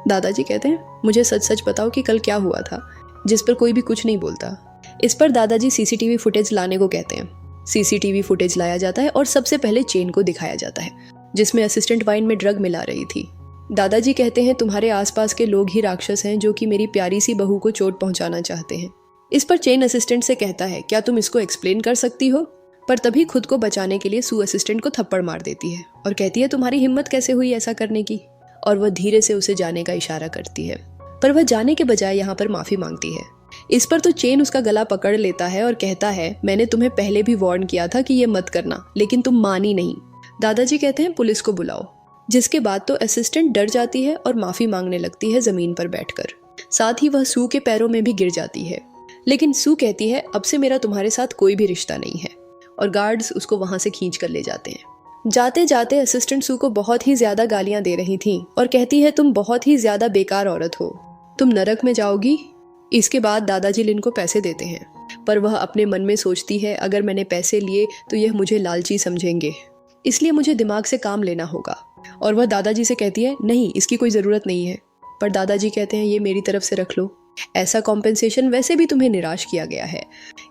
दादाजी कहते हैं मुझे सच सच बताओ कि कल क्या हुआ था, जिस पर कोई भी कुछ नहीं बोलता। इस पर दादाजी सीसीटीवी फुटेज लाने को कहते हैं। सीसीटीवी फुटेज लाया जाता है और सबसे पहले चेन को दिखाया जाता है, जिसमें असिस्टेंट वाइन में ड्रग मिला रही थी। दादाजी कहते हैं तुम्हारे आसपास के लोग ही राक्षस हैं जो कि मेरी प्यारी सी बहू को चोट पहुंचाना चाहते हैं। इस पर चेन असिस्टेंट से कहता है क्या तुम इसको एक्सप्लेन कर सकती हो, पर तभी खुद को बचाने के लिए सू असिस्टेंट को थप्पड़ मार देती है और कहती है तुम्हारी हिम्मत कैसे हुई ऐसा करने की, और वह धीरे से उसे जाने का इशारा करती है। पर वह जाने के बजाय यहाँ पर माफी मांगती है। इस पर तो चेन उसका गला पकड़ लेता है और कहता है मैंने तुम्हें पहले भी वार्न किया था कि ये मत करना, लेकिन तुम मानी नहीं। दादाजी कहते हैं पुलिस को बुलाओ, जिसके बाद तो असिस्टेंट डर जाती है और माफी मांगने लगती है जमीन पर बैठकर। साथ ही वह सू के पैरों में भी गिर जाती है, लेकिन सू कहती है अब से मेरा तुम्हारे साथ कोई भी रिश्ता नहीं है, और गार्ड्स उसको वहां से खींच कर ले जाते हैं। जाते जाते असिस्टेंट सू को बहुत ही ज्यादा गालियां दे रही थी और कहती है तुम बहुत ही ज्यादा बेकार औरत हो, तुम नरक में जाओगी। इसके बाद दादाजी लिन को पैसे देते हैं, पर वह अपने मन में सोचती है अगर मैंने पैसे लिए तो यह मुझे लालची समझेंगे, इसलिए मुझे दिमाग से काम लेना होगा। और वह दादाजी से कहती है नहीं इसकी कोई ज़रूरत नहीं है। पर दादाजी कहते हैं ये मेरी तरफ से रख लो, ऐसा कॉम्पेंसेशन वैसे भी तुम्हें निराश किया गया है।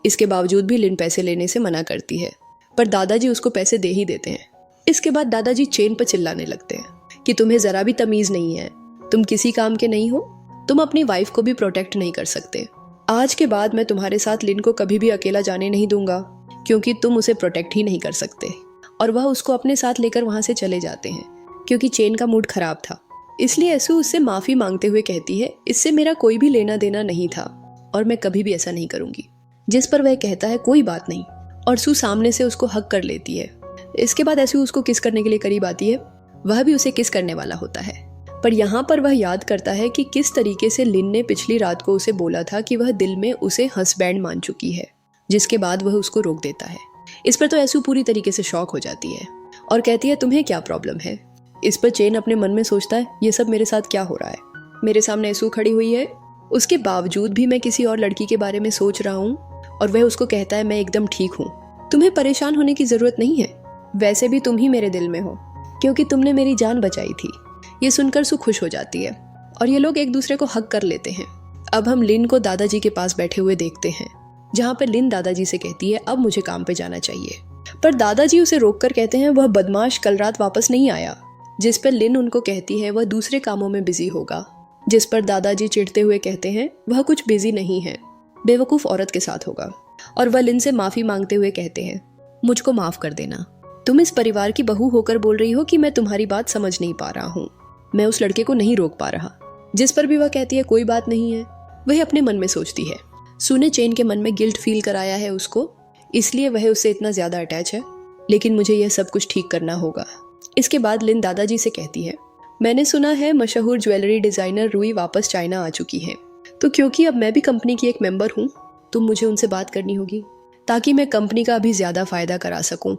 इसके बावजूद भी लिन पैसे लेने से मना करती है, पर दादाजी उसको पैसे दे ही देते हैं। इसके बाद दादाजी चेन पर चिल्लाने लगते हैं कि तुम्हें ज़रा भी तमीज़ नहीं है, तुम किसी काम के नहीं हो, तुम अपनी वाइफ को भी प्रोटेक्ट नहीं कर सकते। आज के बाद मैं तुम्हारे साथ लिन को कभी भी अकेला जाने नहीं दूंगा, क्योंकि तुम उसे प्रोटेक्ट ही नहीं कर सकते। और वह उसको अपने साथ लेकर वहाँ से चले जाते हैं, क्योंकि चेन का मूड खराब था। इसलिए एसू उससे माफ़ी मांगते हुए कहती है इससे मेरा कोई भी लेना देना नहीं था और मैं कभी भी ऐसा नहीं करूँगी, जिस पर वह कहता है कोई बात नहीं, और सू सामने से उसको हक कर लेती है। इसके बाद एसू उसको किस करने के लिए करीब आती है, वह भी उसे किस करने वाला होता है। पर यहाँ पर वह याद करता है कि किस तरीके से लिन ने पिछली रात को उसे बोला था कि वह दिल में उसे हस्बैंड मान चुकी है। जिसके बाद वह उसको रोक देता है। इस पर तो ऐसू पूरी तरीके से शॉक हो जाती है और कहती है तुम्हें क्या प्रॉब्लम है। इस पर चेन अपने मन में सोचता है ये सब मेरे साथ क्या हो रहा है, मेरे सामने ऐसू खड़ी हुई है, उसके बावजूद भी मैं किसी और लड़की के बारे में सोच रहा हूँ। और वह उसको कहता है मैं एकदम ठीक हूँ, तुम्हें परेशान होने की जरूरत नहीं है, वैसे भी तुम ही मेरे दिल में हो क्योंकि तुमने मेरी जान बचाई थी। ये सुनकर सू खुश हो जाती है और ये लोग एक दूसरे को हग कर लेते हैं। अब हम लिन को दादाजी के पास बैठे हुए देखते हैं, जहाँ पर लिन दादाजी से कहती है अब मुझे काम पे जाना चाहिए, पर दादाजी उसे रोककर कहते हैं वह बदमाश कल रात वापस नहीं आया। जिस पर लिन उनको कहती है वह दूसरे कामों में बिजी होगा, जिस पर दादाजी चिढ़ते हुए कहते हैं वह कुछ बिजी नहीं है, बेवकूफ़ औरत के साथ होगा। और वह लिन से माफ़ी मांगते हुए कहते हैं मुझको माफ़ कर देना, तुम इस परिवार की बहू होकर बोल रही हो कि मैं तुम्हारी बात समझ नहीं पा रहा हूँ, मैं उस लड़के को नहीं रोक पा रहा। जिस पर भी वह कहती है कोई बात नहीं है। वह अपने मन में सोचती है सू ने चेन के मन में गिल्ट फील कराया है उसको, इसलिए वह उससे इतना ज़्यादा अटैच है, लेकिन मुझे यह सब कुछ ठीक करना होगा। इसके बाद लिन दादाजी से कहती है मैंने सुना है मशहूर ज्वेलरी डिज़ाइनर रूई वापस चाइना आ चुकी है, तो क्योंकि अब मैं भी कंपनी की एक मेंबर हूँ तो मुझे उनसे बात करनी होगी ताकि मैं कंपनी का भी ज़्यादा फ़ायदा करा सकूँ।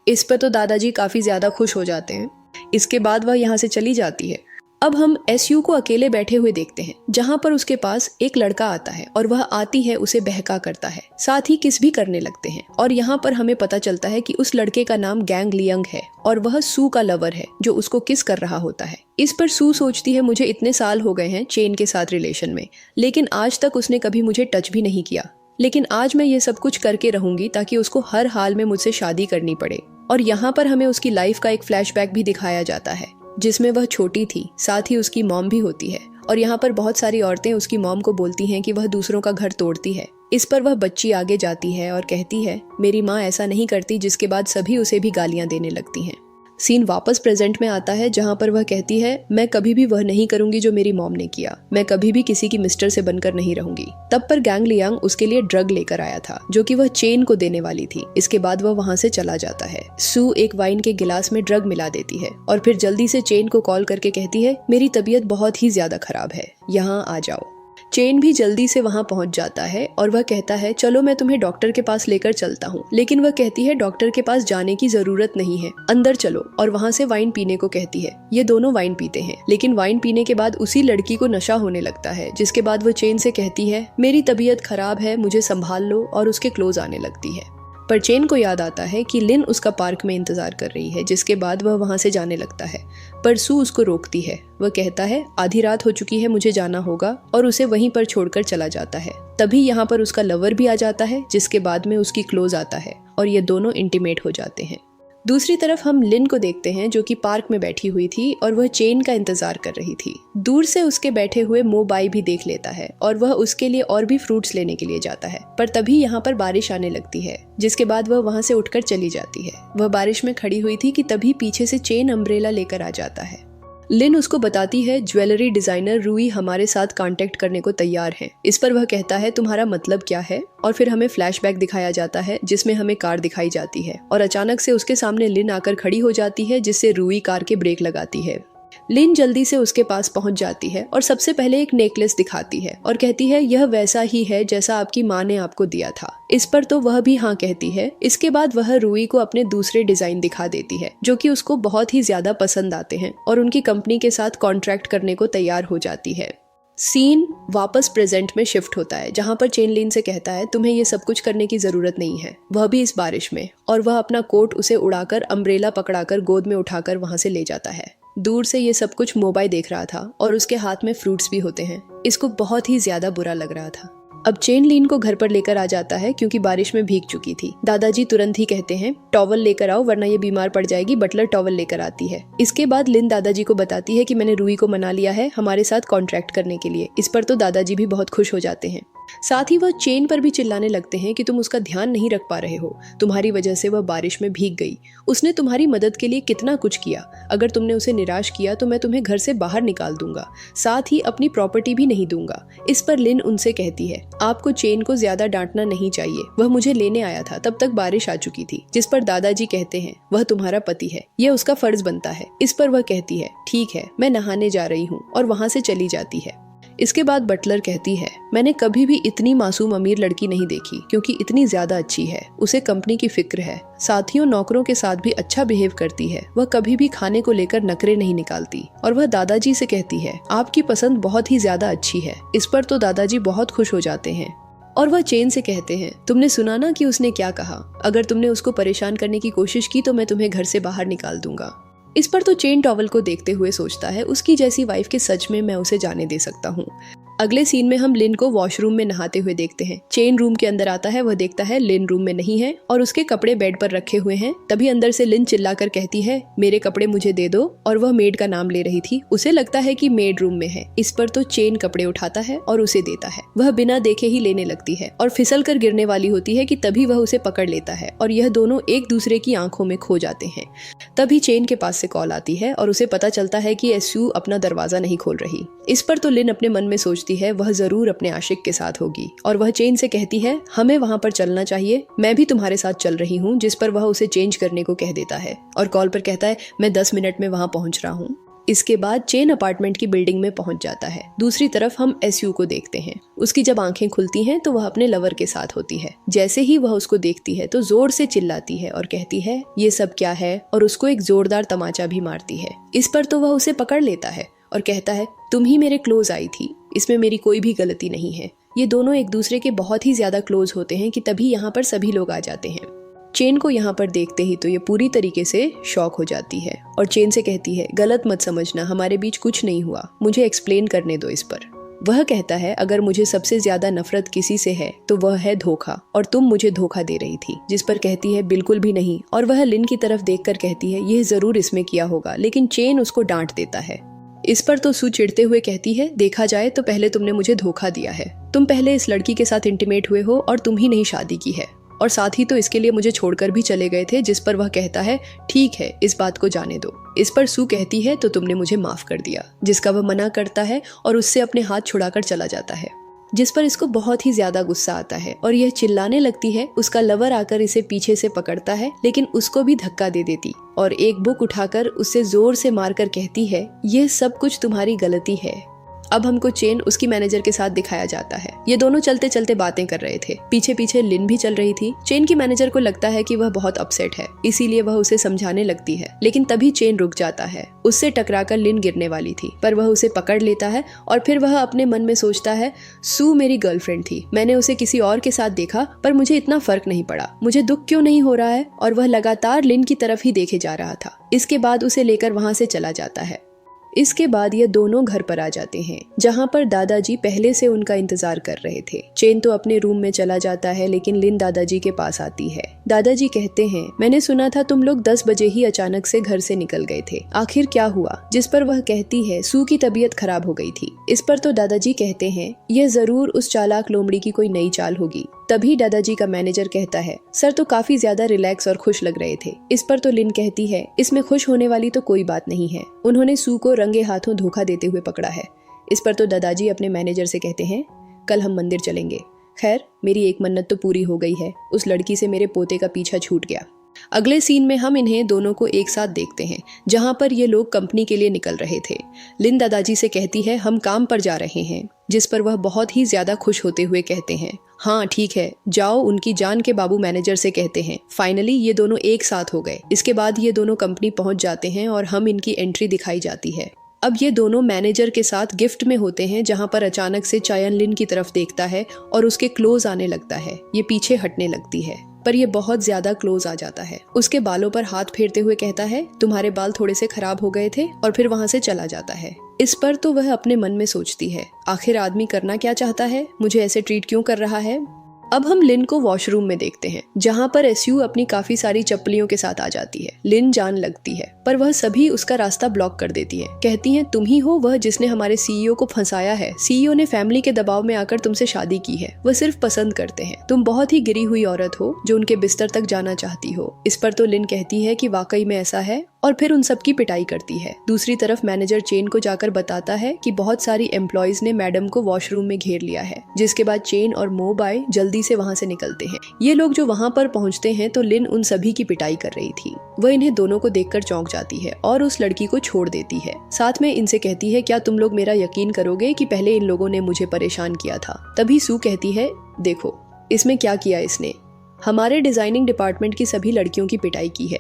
इस पर तो दादाजी काफ़ी ज़्यादा खुश हो जाते हैं। इसके बाद वह यहाँ से चली जाती है। अब हम एसयू को अकेले बैठे हुए देखते हैं, जहाँ पर उसके पास एक लड़का आता है और वह आती है उसे बहका करता है, साथ ही किस भी करने लगते हैं। और यहाँ पर हमें पता चलता है कि उस लड़के का नाम गैंग लियंग है और वह सू का लवर है जो उसको किस कर रहा होता है। इस पर सू सोचती है मुझे इतने साल हो गए हैं चेन के साथ रिलेशन में, लेकिन आज तक उसने कभी मुझे टच भी नहीं किया, लेकिन आज मैं ये सब कुछ करके रहूंगी ताकि उसको हर हाल में मुझसे शादी करनी पड़े। और यहाँ पर हमें उसकी लाइफ का एक फ्लैशबैक भी दिखाया जाता है जिसमें वह छोटी थी, साथ ही उसकी मॉम भी होती है। और यहाँ पर बहुत सारी औरतें उसकी मॉम को बोलती हैं कि वह दूसरों का घर तोड़ती है। इस पर वह बच्ची आगे जाती है और कहती है मेरी माँ ऐसा नहीं करती, जिसके बाद सभी उसे भी गालियाँ देने लगती हैं। सीन वापस प्रेजेंट में आता है जहाँ पर वह कहती है मैं कभी भी वह नहीं करूंगी जो मेरी मॉम ने किया, मैं कभी भी किसी की मिस्टर से बनकर नहीं रहूंगी। तब पर गैंग लियांग उसके लिए ड्रग लेकर आया था जो कि वह चेन को देने वाली थी। इसके बाद वह वहाँ से चला जाता है। सू एक वाइन के गिलास में ड्रग मिला देती है और फिर जल्दी से चेन को कॉल करके कहती है मेरी तबीयत बहुत ही ज्यादा खराब है, यहाँ आ जाओ। चेन भी जल्दी से वहां पहुंच जाता है और वह कहता है चलो मैं तुम्हें डॉक्टर के पास लेकर चलता हूँ, लेकिन वह कहती है डॉक्टर के पास जाने की जरूरत नहीं है, अंदर चलो। और वहां से वाइन पीने को कहती है। ये दोनों वाइन पीते हैं, लेकिन वाइन पीने के बाद उसी लड़की को नशा होने लगता है, जिसके बाद वह चेन से कहती है मेरी तबीयत खराब है, मुझे संभाल लो, और उसके क्लोज आने लगती है। पर चेन को याद आता है कि लिन उसका पार्क में इंतजार कर रही है, जिसके बाद वह वहां से जाने लगता है। पर सू उसको रोकती है। वह कहता है आधी रात हो चुकी है, मुझे जाना होगा, और उसे वहीं पर छोड़कर चला जाता है। तभी यहाँ पर उसका लवर भी आ जाता है, जिसके बाद में उसकी क्लोज आता है और ये दोनों इंटीमेट हो जाते हैं। दूसरी तरफ हम लिन को देखते हैं जो कि पार्क में बैठी हुई थी और वह चेन का इंतजार कर रही थी। दूर से उसके बैठे हुए मो बाई भी देख लेता है और वह उसके लिए और भी फ्रूट्स लेने के लिए जाता है। पर तभी यहाँ पर बारिश आने लगती है, जिसके बाद वह वहां से उठकर चली जाती है। वह बारिश में खड़ी हुई थी कि तभी पीछे से चेन अम्ब्रेला लेकर आ जाता है। लिन उसको बताती है ज्वेलरी डिजाइनर रूई हमारे साथ कांटेक्ट करने को तैयार है। इस पर वह कहता है तुम्हारा मतलब क्या है, और फिर हमें फ्लैशबैक दिखाया जाता है जिसमें हमें कार दिखाई जाती है और अचानक से उसके सामने लिन आकर खड़ी हो जाती है, जिससे रूई कार के ब्रेक लगाती है। लिन जल्दी से उसके पास पहुंच जाती है और सबसे पहले एक नेकलेस दिखाती है और कहती है यह वैसा ही है जैसा आपकी माँ ने आपको दिया था। इस पर तो वह भी हाँ कहती है। इसके बाद वह रूई को अपने दूसरे डिजाइन दिखा देती है जो कि उसको बहुत ही ज्यादा पसंद आते हैं और उनकी कंपनी के साथ कॉन्ट्रैक्ट करने को तैयार हो जाती है। सीन वापस प्रेजेंट में शिफ्ट होता है जहाँ पर चेन लिन से कहता है तुम्हें ये सब कुछ करने की जरूरत नहीं है, वह भी इस बारिश में, और वह अपना कोट उसे उड़ाकर अम्ब्रेला पकड़ाकर गोद में उठाकर वहां से ले जाता है। दूर से ये सब कुछ मोबाइल देख रहा था और उसके हाथ में फ्रूट्स भी होते हैं। इसको बहुत ही ज्यादा बुरा लग रहा था। अब चेन लिन को घर पर लेकर आ जाता है क्योंकि बारिश में भीग चुकी थी। दादाजी तुरंत ही कहते हैं टॉवल लेकर आओ वरना ये बीमार पड़ जाएगी। बटलर टॉवल लेकर आती है। इसके बाद लिन दादाजी को बताती है कि मैंने रूई को मना लिया है हमारे साथ कॉन्ट्रैक्ट करने के लिए। इस पर तो दादाजी भी बहुत खुश हो जाते हैं। साथ ही वह चेन पर भी चिल्लाने लगते हैं कि तुम उसका ध्यान नहीं रख पा रहे हो, तुम्हारी वजह से वह बारिश में भीग गई। उसने तुम्हारी मदद के लिए कितना कुछ किया, अगर तुमने उसे निराश किया तो मैं तुम्हें घर से बाहर निकाल दूंगा, साथ ही अपनी प्रॉपर्टी भी नहीं दूंगा। इस पर लिन उनसे कहती है आपको चेन को ज्यादा डांटना नहीं चाहिए, वह मुझे लेने आया था, तब तक बारिश आ चुकी थी। जिस पर दादाजी कहते हैं वह तुम्हारा पति है, यह उसका फर्ज बनता है। इस पर वह कहती है ठीक है मैं नहाने जा रही हूँ, और वहां से चली जाती है। इसके बाद बटलर कहती है, मैंने कभी भी इतनी मासूम अमीर लड़की नहीं देखी, क्योंकि इतनी ज्यादा अच्छी है, उसे कंपनी की फिक्र है, साथियों नौकरों के साथ भी अच्छा बिहेव करती है, वह कभी भी खाने को लेकर नखरे नहीं निकालती। और वह दादाजी से कहती है, आपकी पसंद बहुत ही ज्यादा अच्छी है। इस पर तो दादाजी बहुत खुश हो जाते हैं और वह चेन से कहते हैं, तुमने सुना ना कि उसने क्या कहा, अगर तुमने उसको परेशान करने की कोशिश की तो मैं तुम्हें घर से बाहर निकाल दूंगा। इस पर तो चेन टॉवल को देखते हुए सोचता है, उसकी जैसी वाइफ के सच में मैं उसे जाने दे सकता हूँ। अगले सीन में हम लिन को वॉशरूम में नहाते हुए देखते हैं। चेन रूम के अंदर आता है, वह देखता है लिन रूम में नहीं है और उसके कपड़े बेड पर रखे हुए हैं। तभी अंदर से लिन चिल्लाकर कहती है, मेरे कपड़े मुझे दे दो, और वह मेड का नाम ले रही थी। उसे लगता है कि मेड रूम में है। इस पर तो चेन कपड़े उठाता है और उसे देता है। वह बिना देखे ही लेने लगती है और फिसल कर गिरने वाली होती है कि तभी वह उसे पकड़ लेता है और यह दोनों एक दूसरे की आंखों में खो जाते हैं। तभी चेन के पास से कॉल आती है और उसे पता चलता है कि एसयू अपना दरवाजा नहीं खोल रही। इस पर तो लिन अपने मन में सोचती है, वह जरूर अपने आशिक के साथ होगी, और वह चेन से कहती है, हमें वहां पर चलना चाहिए, मैं भी तुम्हारे साथ चल रही हूँ। जिस पर वह उसे चेंज करने को कह देता है और कॉल पर कहता है, मैं 10 मिनट में वहां पहुंच रहा हूँ। इसके बाद चेन अपार्टमेंट की बिल्डिंग में पहुंच जाता है। दूसरी तरफ हम एसयू को देखते हैं। उसकी जब आंखें खुलती हैं तो वह अपने लवर के साथ होती है। जैसे ही वह उसको देखती है तो जोर से चिल्लाती है और कहती है, ये सब क्या है, और उसको एक जोरदार तमाचा भी मारती है। इस पर तो वह उसे पकड़ लेता है और कहता है, तुम ही मेरे क्लोज आई थी, इसमें मेरी कोई भी गलती नहीं है। ये दोनों एक दूसरे के बहुत ही ज्यादा क्लोज होते हैं कि तभी यहाँ पर सभी लोग आ जाते हैं। चेन को यहाँ पर देखते ही तो ये पूरी तरीके से शॉक हो जाती है और चेन से कहती है, गलत मत समझना, हमारे बीच कुछ नहीं हुआ, मुझे एक्सप्लेन करने दो इस पर। वह कहता है, अगर मुझे सबसे ज्यादा नफरत किसी से है तो वह है धोखा, और तुम मुझे धोखा दे रही थी। जिस पर कहती है, बिल्कुल भी नहीं, और वह लिन की तरफ देखकर कहती है, यह जरूर इसमें किया होगा, लेकिन चेन उसको डांट देता है। इस पर तो सू चिढ़ते हुए कहती है, देखा जाए तो पहले तुमने मुझे धोखा दिया है, तुम पहले इस लड़की के साथ इंटीमेट हुए हो और तुम ही नहीं शादी की है, और साथ ही तो इसके लिए मुझे छोड़कर भी चले गए थे। जिस पर वह कहता है, ठीक है, इस बात को जाने दो। इस पर सू कहती है, तो तुमने मुझे माफ कर दिया, जिसका वह मना करता है और उससे अपने हाथ छुड़ाकर चला जाता है। जिस पर इसको बहुत ही ज्यादा गुस्सा आता है और यह चिल्लाने लगती है। उसका लवर आकर इसे पीछे से पकड़ता है, लेकिन उसको भी धक्का दे देती और एक बुक उठाकर उससे जोर से मारकर कहती है, यह सब कुछ तुम्हारी गलती है। अब हमको चेन उसकी मैनेजर के साथ दिखाया जाता है। ये दोनों चलते चलते बातें कर रहे थे। पीछे पीछे लिन भी चल रही थी। चेन की मैनेजर को लगता है कि वह बहुत अपसेट है, इसीलिए वह उसे समझाने लगती है, लेकिन तभी चेन रुक जाता है। उससे टकराकर लिन गिरने वाली थी, पर वह उसे पकड़ लेता है और फिर वह अपने मन में सोचता है, सू मेरी गर्लफ्रेंड थी, मैंने उसे किसी और के साथ देखा पर मुझे इतना फर्क नहीं पड़ा, मुझे दुख क्यों नहीं हो रहा है। और वह लगातार लिन की तरफ ही देखे जा रहा था। इसके बाद उसे लेकर वहां से चला जाता है। इसके बाद ये दोनों घर पर आ जाते हैं, जहाँ पर दादाजी पहले से उनका इंतजार कर रहे थे। चेन तो अपने रूम में चला जाता है, लेकिन लिन दादाजी के पास आती है। दादाजी कहते हैं, मैंने सुना था तुम लोग 10 बजे ही अचानक से घर से निकल गए थे, आखिर क्या हुआ। जिस पर वह कहती है, सू की तबीयत खराब हो गई थी। इस पर तो दादाजी कहते हैं, यह जरूर उस चालाक लोमड़ी की कोई नई चाल होगी। तभी दादाजी का मैनेजर कहता है, सर तो काफी ज्यादा रिलैक्स और खुश लग रहे थे। इस पर तो लिन कहती है, इसमें खुश होने वाली तो कोई बात नहीं है, उन्होंने सू को रंगे हाथों धोखा देते हुए पकड़ा है। इस पर तो दादाजी अपने मैनेजर से कहते हैं, कल हम मंदिर चलेंगे। खैर, मेरी एक मन्नत तो पूरी हो गई है, उस लड़की से मेरे पोते का पीछा छूट गया। अगले सीन में हम इन्हें दोनों को एक साथ देखते हैं, जहां पर ये लोग कंपनी के लिए निकल रहे थे। लिन दादाजी से कहती है, हम काम पर जा रहे हैं। जिस पर वह बहुत ही ज्यादा खुश होते हुए कहते हैं, हाँ ठीक है, जाओ, उनकी जान के बाबू मैनेजर से कहते हैं। फाइनली ये दोनों एक साथ हो गए। इसके बाद ये दोनों कंपनी पहुंच जाते हैं और हम इनकी एंट्री दिखाई जाती है। अब ये दोनों मैनेजर के साथ गिफ्ट में होते हैं, जहां पर अचानक से चायन लिन की तरफ देखता है और उसके क्लोज आने लगता है। ये पीछे हटने लगती है, पर ये बहुत ज्यादा क्लोज आ जाता है। उसके बालों पर हाथ फेरते हुए कहता है, तुम्हारे बाल थोड़े से खराब हो गए थे, और फिर वहां से चला जाता है। इस पर तो वह अपने मन में सोचती है, आखिर आदमी करना क्या चाहता है, मुझे ऐसे ट्रीट क्यों कर रहा है। अब हम लिन को वॉशरूम में देखते हैं, जहां पर एसयू अपनी काफी सारी चप्पलियों के साथ आ जाती है। लिन जान लगती है, पर वह सभी उसका रास्ता ब्लॉक कर देती है। कहती हैं, तुम ही हो वह जिसने हमारे सीईओ को फंसाया है। सीईओ ने फैमिली के दबाव में आकर तुमसे शादी की है, वह सिर्फ पसंद करते हैं। तुम बहुत ही गिरी हुई औरत हो जो उनके बिस्तर तक जाना चाहती हो। इस पर तो लिन कहती है कि वाकई में ऐसा है, और फिर उन सबकी पिटाई करती है। दूसरी तरफ मैनेजर चेन को जाकर बताता है कि बहुत सारी एम्प्लॉयज ने मैडम को वॉशरूम में घेर लिया है, जिसके बाद चेन और मो बाय जल्दी से वहाँ से निकलते हैं। ये लोग जो वहाँ पर पहुँचते हैं तो लिन उन सभी की पिटाई कर रही थी। वह इन्हें दोनों को देखकर चौंक जाती है और उस लड़की को छोड़ देती है। साथ में इनसे कहती है, क्या तुम लोग मेरा यकीन करोगे कि पहले इन लोगों ने मुझे परेशान किया था। तभी सू कहती है, देखो इसमें क्या किया इसने, हमारे डिजाइनिंग डिपार्टमेंट की सभी लड़कियों की पिटाई की है।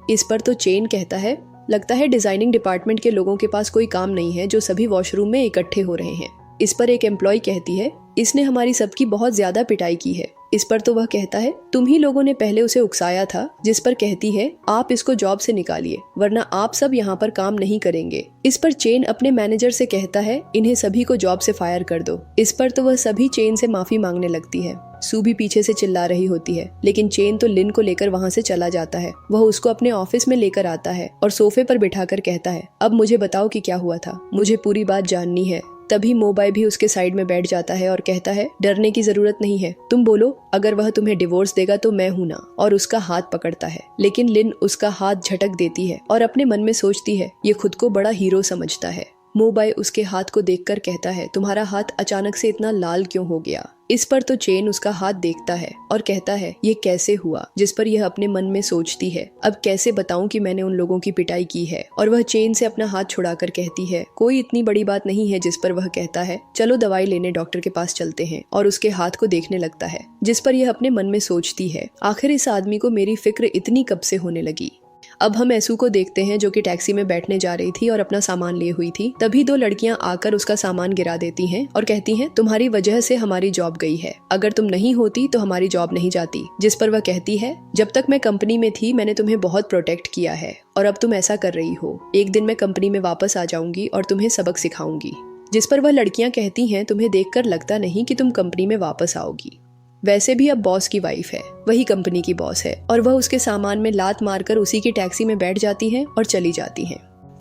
इस पर तो चेन कहता है, लगता है डिजाइनिंग डिपार्टमेंट के लोगों के पास कोई काम नहीं है जो सभी वॉशरूम में इकट्ठे हो रहे हैं। इस पर एक एम्प्लॉय कहती है, इसने हमारी सबकी बहुत ज्यादा पिटाई की है। इस पर तो वह कहता है, तुम ही लोगों ने पहले उसे उकसाया था। जिस पर कहती है, आप इसको जॉब से निकालिए वरना आप सब यहाँ पर काम नहीं करेंगे। इस पर चेन अपने मैनेजर से कहता है, इन्हें सभी को जॉब से फायर कर दो। इस पर तो वह सभी चेन से माफी मांगने लगती है। सू भी पीछे से चिल्ला रही होती है, लेकिन चेन तो लिन को लेकर वहाँ से चला जाता है। वह उसको अपने ऑफिस में लेकर आता है और सोफे पर बिठाकर कहता है, अब मुझे बताओ कि क्या हुआ था, मुझे पूरी बात जाननी है। तभी मोबाइल भी उसके साइड में बैठ जाता है और कहता है, डरने की जरूरत नहीं है, तुम बोलो, अगर वह तुम्हें डिवोर्स देगा तो मैं हूं ना। और उसका हाथ पकड़ता है, लेकिन लिन उसका हाथ झटक देती है और अपने मन में सोचती है, ये खुद को बड़ा हीरो समझता है। मोबाइल उसके हाथ को देखकर कहता है, तुम्हारा हाथ अचानक से इतना लाल क्यों हो गया। इस पर तो चेन उसका हाथ देखता है और कहता है, ये कैसे हुआ। जिस पर यह अपने मन में सोचती है, अब कैसे बताऊं कि मैंने उन लोगों की पिटाई की है। और वह चेन से अपना हाथ छुड़ाकर कहती है, कोई इतनी बड़ी बात नहीं है। जिस पर वह कहता है, चलो दवाई लेने डॉक्टर के पास चलते हैं। और उसके हाथ को देखने लगता है। जिस पर यह अपने मन में सोचती है, आखिर इस आदमी को मेरी फिक्र इतनी कब से होने लगी। अब हम ऐसू को देखते हैं जो कि टैक्सी में बैठने जा रही थी और अपना सामान लिए हुई थी। तभी दो लड़कियां आकर उसका सामान गिरा देती हैं और कहती हैं, तुम्हारी वजह से हमारी जॉब गई है, अगर तुम नहीं होती तो हमारी जॉब नहीं जाती। जिस पर वह कहती है, जब तक मैं कंपनी में थी मैंने तुम्हें बहुत प्रोटेक्ट किया है और अब तुम ऐसा कर रही हो। एक दिन मैं कंपनी में वापस आ जाऊंगी और तुम्हें सबक सिखाऊंगी। जिस पर वह लड़कियां कहती हैं, तुम्हें देखकर लगता नहीं कि तुम कंपनी में वापस आओगी। वैसे भी अब बॉस की वाइफ है, वही कंपनी की बॉस है। और वह उसके सामान में लात मारकर उसी की टैक्सी में बैठ जाती है और चली जाती है।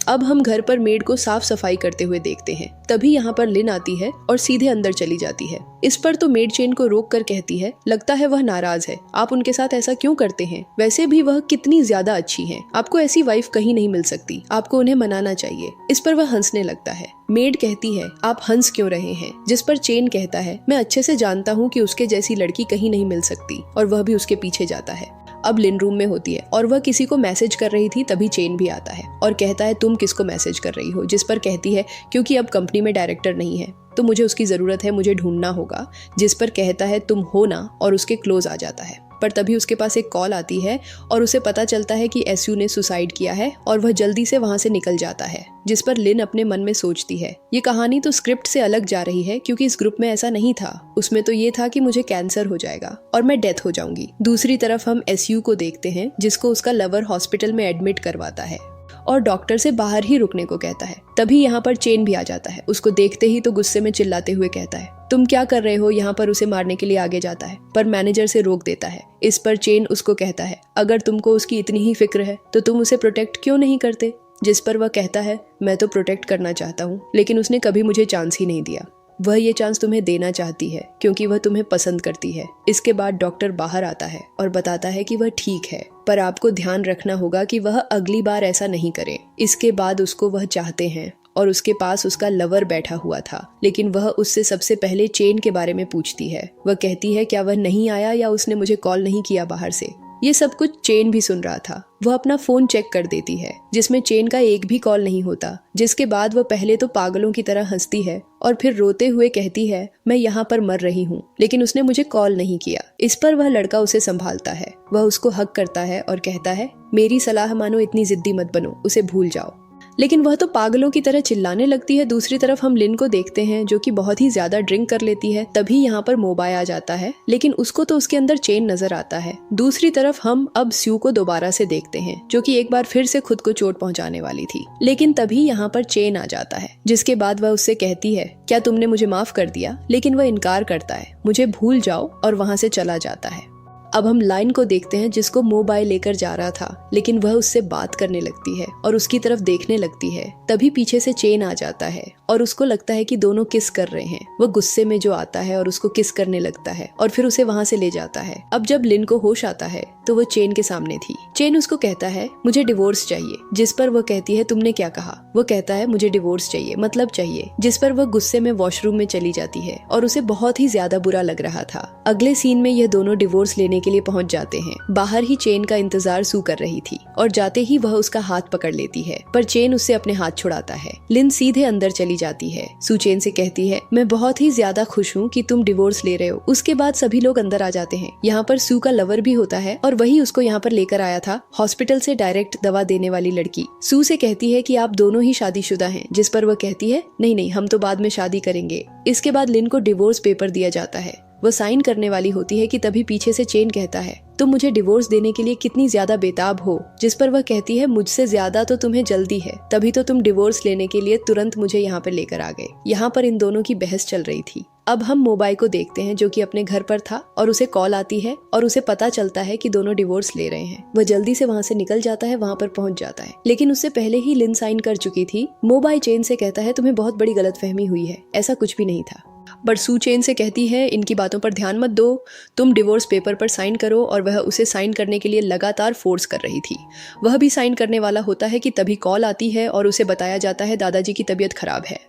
अब हम घर पर मेड को साफ सफाई करते हुए देखते हैं। तभी यहाँ पर लिन आती है और सीधे अंदर चली जाती है। इस पर तो मेड चेन को रोक कर कहती है, लगता है वह नाराज है, आप उनके साथ ऐसा क्यों करते हैं। वैसे भी वह कितनी ज्यादा अच्छी हैं, आपको ऐसी वाइफ कहीं नहीं मिल सकती, आपको उन्हें मनाना चाहिए। इस पर वह हंसने लगता है। मेड कहती है, आप हंस क्यों रहे हैं। जिस पर चेन कहता है, मैं अच्छे से जानता हूँ कि उसके जैसी लड़की कहीं नहीं मिल सकती। और वह भी उसके पीछे जाता है। अब लिन रूम में होती है और वह किसी को मैसेज कर रही थी। तभी चेन भी आता है और कहता है, तुम किसको मैसेज कर रही हो। जिस पर कहती है, क्योंकि अब कंपनी में डायरेक्टर नहीं है तो मुझे उसकी जरूरत है, मुझे ढूंढना होगा। जिस पर कहता है, तुम हो ना, और उसके क्लोज आ जाता है। पर तभी उसके पास एक कॉल आती है और उसे पता चलता है कि एसयू ने सुसाइड किया है और वह जल्दी से वहां से निकल जाता है। जिस पर लिन अपने मन में सोचती है, ये कहानी तो स्क्रिप्ट से अलग जा रही है, क्योंकि इस ग्रुप में ऐसा नहीं था। उसमें तो ये था कि मुझे कैंसर हो जाएगा और मैं डेथ हो जाऊंगी। दूसरी तरफ हम एसयू को देखते हैं, जिसको उसका लवर हॉस्पिटल में एडमिट करवाता है और डॉक्टर से बाहर ही रुकने को कहता है। तभी यहाँ पर चेन भी आ जाता है। उसको देखते ही तो गुस्से में चिल्लाते हुए कहता है, तुम क्या कर रहे हो। यहाँ पर उसे मारने के लिए आगे जाता है पर मैनेजर से रोक देता है। इस पर चेन उसको कहता है, अगर तुमको उसकी इतनी ही फिक्र है तो तुम उसे प्रोटेक्ट क्यों नहीं करते। जिस पर वह कहता है, मैं तो प्रोटेक्ट करना चाहता हूँ, लेकिन उसने कभी मुझे चांस ही नहीं दिया। वह ये चांस तुम्हें देना चाहती है क्योंकि वह तुम्हें पसंद करती है। इसके बाद डॉक्टर बाहर आता है और बताता है कि वह ठीक है, पर आपको ध्यान रखना होगा कि वह अगली बार ऐसा नहीं करे। इसके बाद उसको वह चाहते हैं और उसके पास उसका लवर बैठा हुआ था, लेकिन वह उससे सबसे पहले चेन के बारे में पूछती है। वह कहती है, क्या वह नहीं आया या उसने मुझे कॉल नहीं किया बाहर से। ये सब कुछ चेन भी सुन रहा था। वह अपना फोन चेक कर देती है, जिसमें चेन का एक भी कॉल नहीं होता। जिसके बाद वह पहले तो पागलों की तरह हंसती है और फिर रोते हुए कहती है, मैं यहाँ पर मर रही हूँ, लेकिन उसने मुझे कॉल नहीं किया। इस पर वह लड़का उसे संभालता है। वह उसको हक करता है और कहता है, मेरी सलाह मानो, इतनी जिद्दी मत बनो, उसे भूल जाओ। लेकिन वह तो पागलों की तरह चिल्लाने लगती है। दूसरी तरफ हम लिन को देखते हैं, जो कि बहुत ही ज्यादा ड्रिंक कर लेती है। तभी यहाँ पर मोबाइल आ जाता है, लेकिन उसको तो उसके अंदर चेन नजर आता है। दूसरी तरफ हम अब स्यू को दोबारा से देखते हैं, जो कि एक बार फिर से खुद को चोट पहुंचाने वाली थी। लेकिन तभी यहाँ पर चेन आ जाता है, जिसके बाद वह उससे कहती है, क्या तुमने मुझे माफ कर दिया। लेकिन वह इनकार करता है, मुझे भूल जाओ, और वहां से चला जाता है। अब हम लाइन को देखते हैं, जिसको मोबाइल लेकर जा रहा था, लेकिन वह उससे बात करने लगती है और उसकी तरफ देखने लगती है। तभी पीछे से चेन आ जाता है और उसको लगता है कि दोनों किस कर रहे हैं। वह गुस्से में जो आता है और उसको किस करने लगता है और फिर उसे वहां से ले जाता है। अब जब लिन को होश आता है तो वो चेन के सामने थी। चेन उसको कहता है मुझे डिवोर्स चाहिए, जिस पर वो कहती है तुमने क्या कहा। वो कहता है मुझे डिवोर्स चाहिए, मतलब चाहिए, जिस पर वो गुस्से में वॉशरूम में चली जाती है और उसे बहुत ही ज्यादा बुरा लग रहा था। अगले सीन में ये दोनों डिवोर्स लेने के लिए पहुंच जाते हैं। बाहर ही चेन का इंतजार सू कर रही थी और जाते ही वह उसका हाथ पकड़ लेती है, पर चेन उससे अपने हाथ छुड़ाता है। लिन सीधे अंदर चली जाती है। सू चेन से कहती है मैं बहुत ही ज्यादा खुश हूँ कि तुम डिवोर्स ले रहे हो। उसके बाद सभी लोग अंदर आ जाते हैं। यहाँ पर सू का लवर भी होता है और वही उसको यहाँ पर लेकर आया था, हॉस्पिटल से डायरेक्ट दवा देने वाली लड़की। सू से कहती है कि आप दोनों ही शादीशुदा हैं, जिस पर वह कहती है नहीं नहीं, हम तो बाद में शादी करेंगे। इसके बाद लिन को डिवोर्स पेपर दिया जाता है। वो साइन करने वाली होती है कि तभी पीछे से चेन कहता है तुम मुझे डिवोर्स देने के लिए कितनी ज्यादा बेताब हो, जिस पर वह कहती है मुझसे ज्यादा तो तुम्हें जल्दी है, तभी तो तुम डिवोर्स लेने के लिए तुरंत मुझे यहाँ पर लेकर आ गए। यहाँ पर इन दोनों की बहस चल रही थी। अब हम मोबाइल को देखते हैं जो कि अपने घर पर था और उसे कॉल आती है और उसे पता चलता है कि दोनों डिवोर्स ले रहे हैं। वह जल्दी से वहाँ से निकल जाता है, वहाँ पर पहुँच जाता है, लेकिन उससे पहले ही लिन साइन कर चुकी थी। मोबाइल चेन से कहता है तुम्हें बहुत बड़ी गलतफहमी हुई है, ऐसा कुछ भी नहीं था। बट सू चेन से कहती है इनकी बातों पर ध्यान मत दो, तुम डिवोर्स पेपर पर साइन करो, और वह उसे साइन करने के लिए लगातार फोर्स कर रही थी। वह भी साइन करने वाला होता है कि तभी कॉल आती है और उसे बताया जाता है दादाजी की तबीयत खराब है।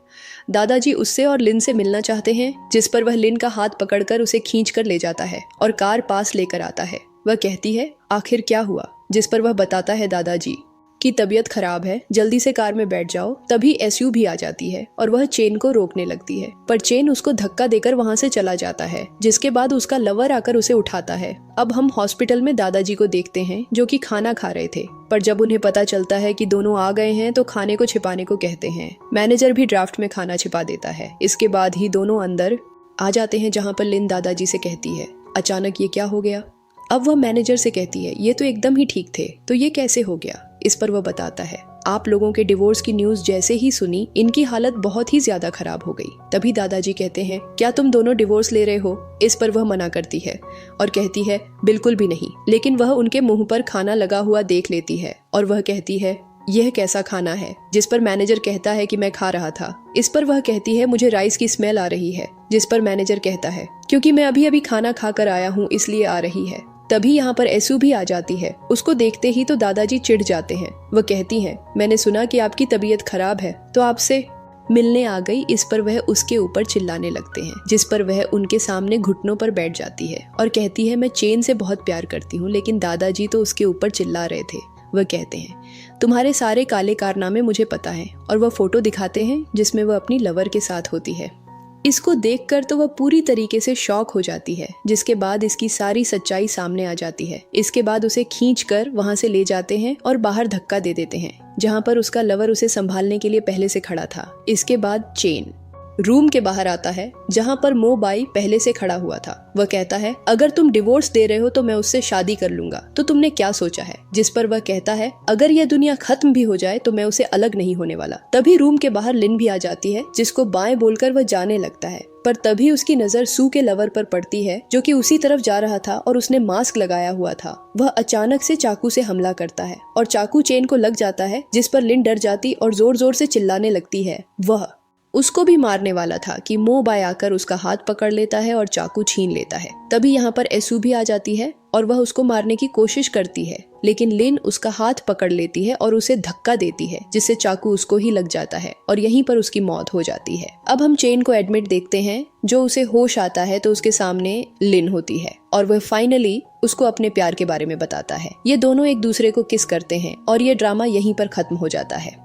दादाजी उससे और लिन से मिलना चाहते हैं, जिस पर वह लिन का हाथ पकड़कर उसे खींच कर ले जाता है और कार पास लेकर आता है। वह कहती है आखिर क्या हुआ, जिस पर वह बताता है दादाजी की तबीयत खराब है, जल्दी से कार में बैठ जाओ। तभी एसयू भी आ जाती है और वह चेन को रोकने लगती है, पर चेन उसको धक्का देकर वहाँ से चला जाता है, जिसके बाद उसका लवर आकर उसे उठाता है। अब हम हॉस्पिटल में दादाजी को देखते हैं जो कि खाना खा रहे थे, पर जब उन्हें पता चलता है कि दोनों आ गए हैं तो खाने को छिपाने को कहते हैं। मैनेजर भी ड्राफ्ट में खाना छिपा देता है। इसके बाद ही दोनों अंदर आ जाते हैं, जहाँ पर लिन दादाजी से कहती है अचानक ये क्या हो गया। अब वह मैनेजर से कहती है ये तो एकदम ही ठीक थे, तो ये कैसे हो गया। इस पर वह बताता है आप लोगों के डिवोर्स की न्यूज जैसे ही सुनी इनकी हालत बहुत ही ज्यादा खराब हो गई। तभी दादाजी कहते हैं क्या तुम दोनों डिवोर्स ले रहे हो। इस पर वह मना करती है और कहती है बिल्कुल भी नहीं, लेकिन वह उनके मुंह पर खाना लगा हुआ देख लेती है और वह कहती है यह कैसा खाना है, जिस पर मैनेजर कहता है कि मैं खा रहा था। इस पर वह कहती है मुझे राइस की स्मेल आ रही है, जिस पर मैनेजर कहता है क्योंकि मैं अभी अभी खाना खा कर आया हूँ इसलिए आ रही है। तभी यहाँ पर एसू भी आ जाती है। उसको देखते ही तो दादाजी चिढ़ जाते हैं। वह कहती हैं मैंने सुना कि आपकी तबीयत खराब है तो आपसे मिलने आ गई। इस पर वह उसके ऊपर चिल्लाने लगते हैं, जिस पर वह उनके सामने घुटनों पर बैठ जाती है और कहती है मैं चेन से बहुत प्यार करती हूँ, लेकिन दादाजी तो उसके ऊपर चिल्ला रहे थे। वह कहते हैं तुम्हारे सारे काले कारनामे मुझे पता है, और वह फोटो दिखाते हैं जिसमें वह अपनी लवर के साथ होती है। इसको देखकर तो वह पूरी तरीके से शॉक हो जाती है, जिसके बाद इसकी सारी सच्चाई सामने आ जाती है। इसके बाद उसे खींचकर वहां से ले जाते हैं और बाहर धक्का दे देते हैं, जहां पर उसका लवर उसे संभालने के लिए पहले से खड़ा था। इसके बाद चेन रूम के बाहर आता है, जहां पर मो बाई पहले से खड़ा हुआ था। वह कहता है अगर तुम डिवोर्स दे रहे हो तो मैं उससे शादी कर लूंगा, तो तुमने क्या सोचा है। जिस पर वह कहता है अगर यह दुनिया खत्म भी हो जाए तो मैं उसे अलग नहीं होने वाला। तभी रूम के बाहर लिन भी आ जाती है, जिसको बाएं बोलकर वह जाने लगता है, पर तभी उसकी नजर सू के लवर पर पड़ती है जो कि उसी तरफ जा रहा था और उसने मास्क लगाया हुआ था। वह अचानक से चाकू से हमला करता है और चाकू चेन को लग जाता है, जिस पर लिन डर जाती और जोर जोर से चिल्लाने लगती है। वह उसको भी मारने वाला था कि मो बाय आकर उसका हाथ पकड़ लेता है और चाकू छीन लेता है। तभी यहाँ पर एसू भी आ जाती है और वह उसको मारने की कोशिश करती है, लेकिन लिन उसका हाथ पकड़ लेती है और उसे धक्का देती है, जिससे चाकू उसको ही लग जाता है और यहीं पर उसकी मौत हो जाती है। अब हम चेन को एडमिट देखते हैं। जो उसे होश आता है तो उसके सामने लिन होती है और वह फाइनली उसको अपने प्यार के बारे में बताता है। ये दोनों एक दूसरे को किस करते हैं और ये ड्रामा यहीं पर खत्म हो जाता है।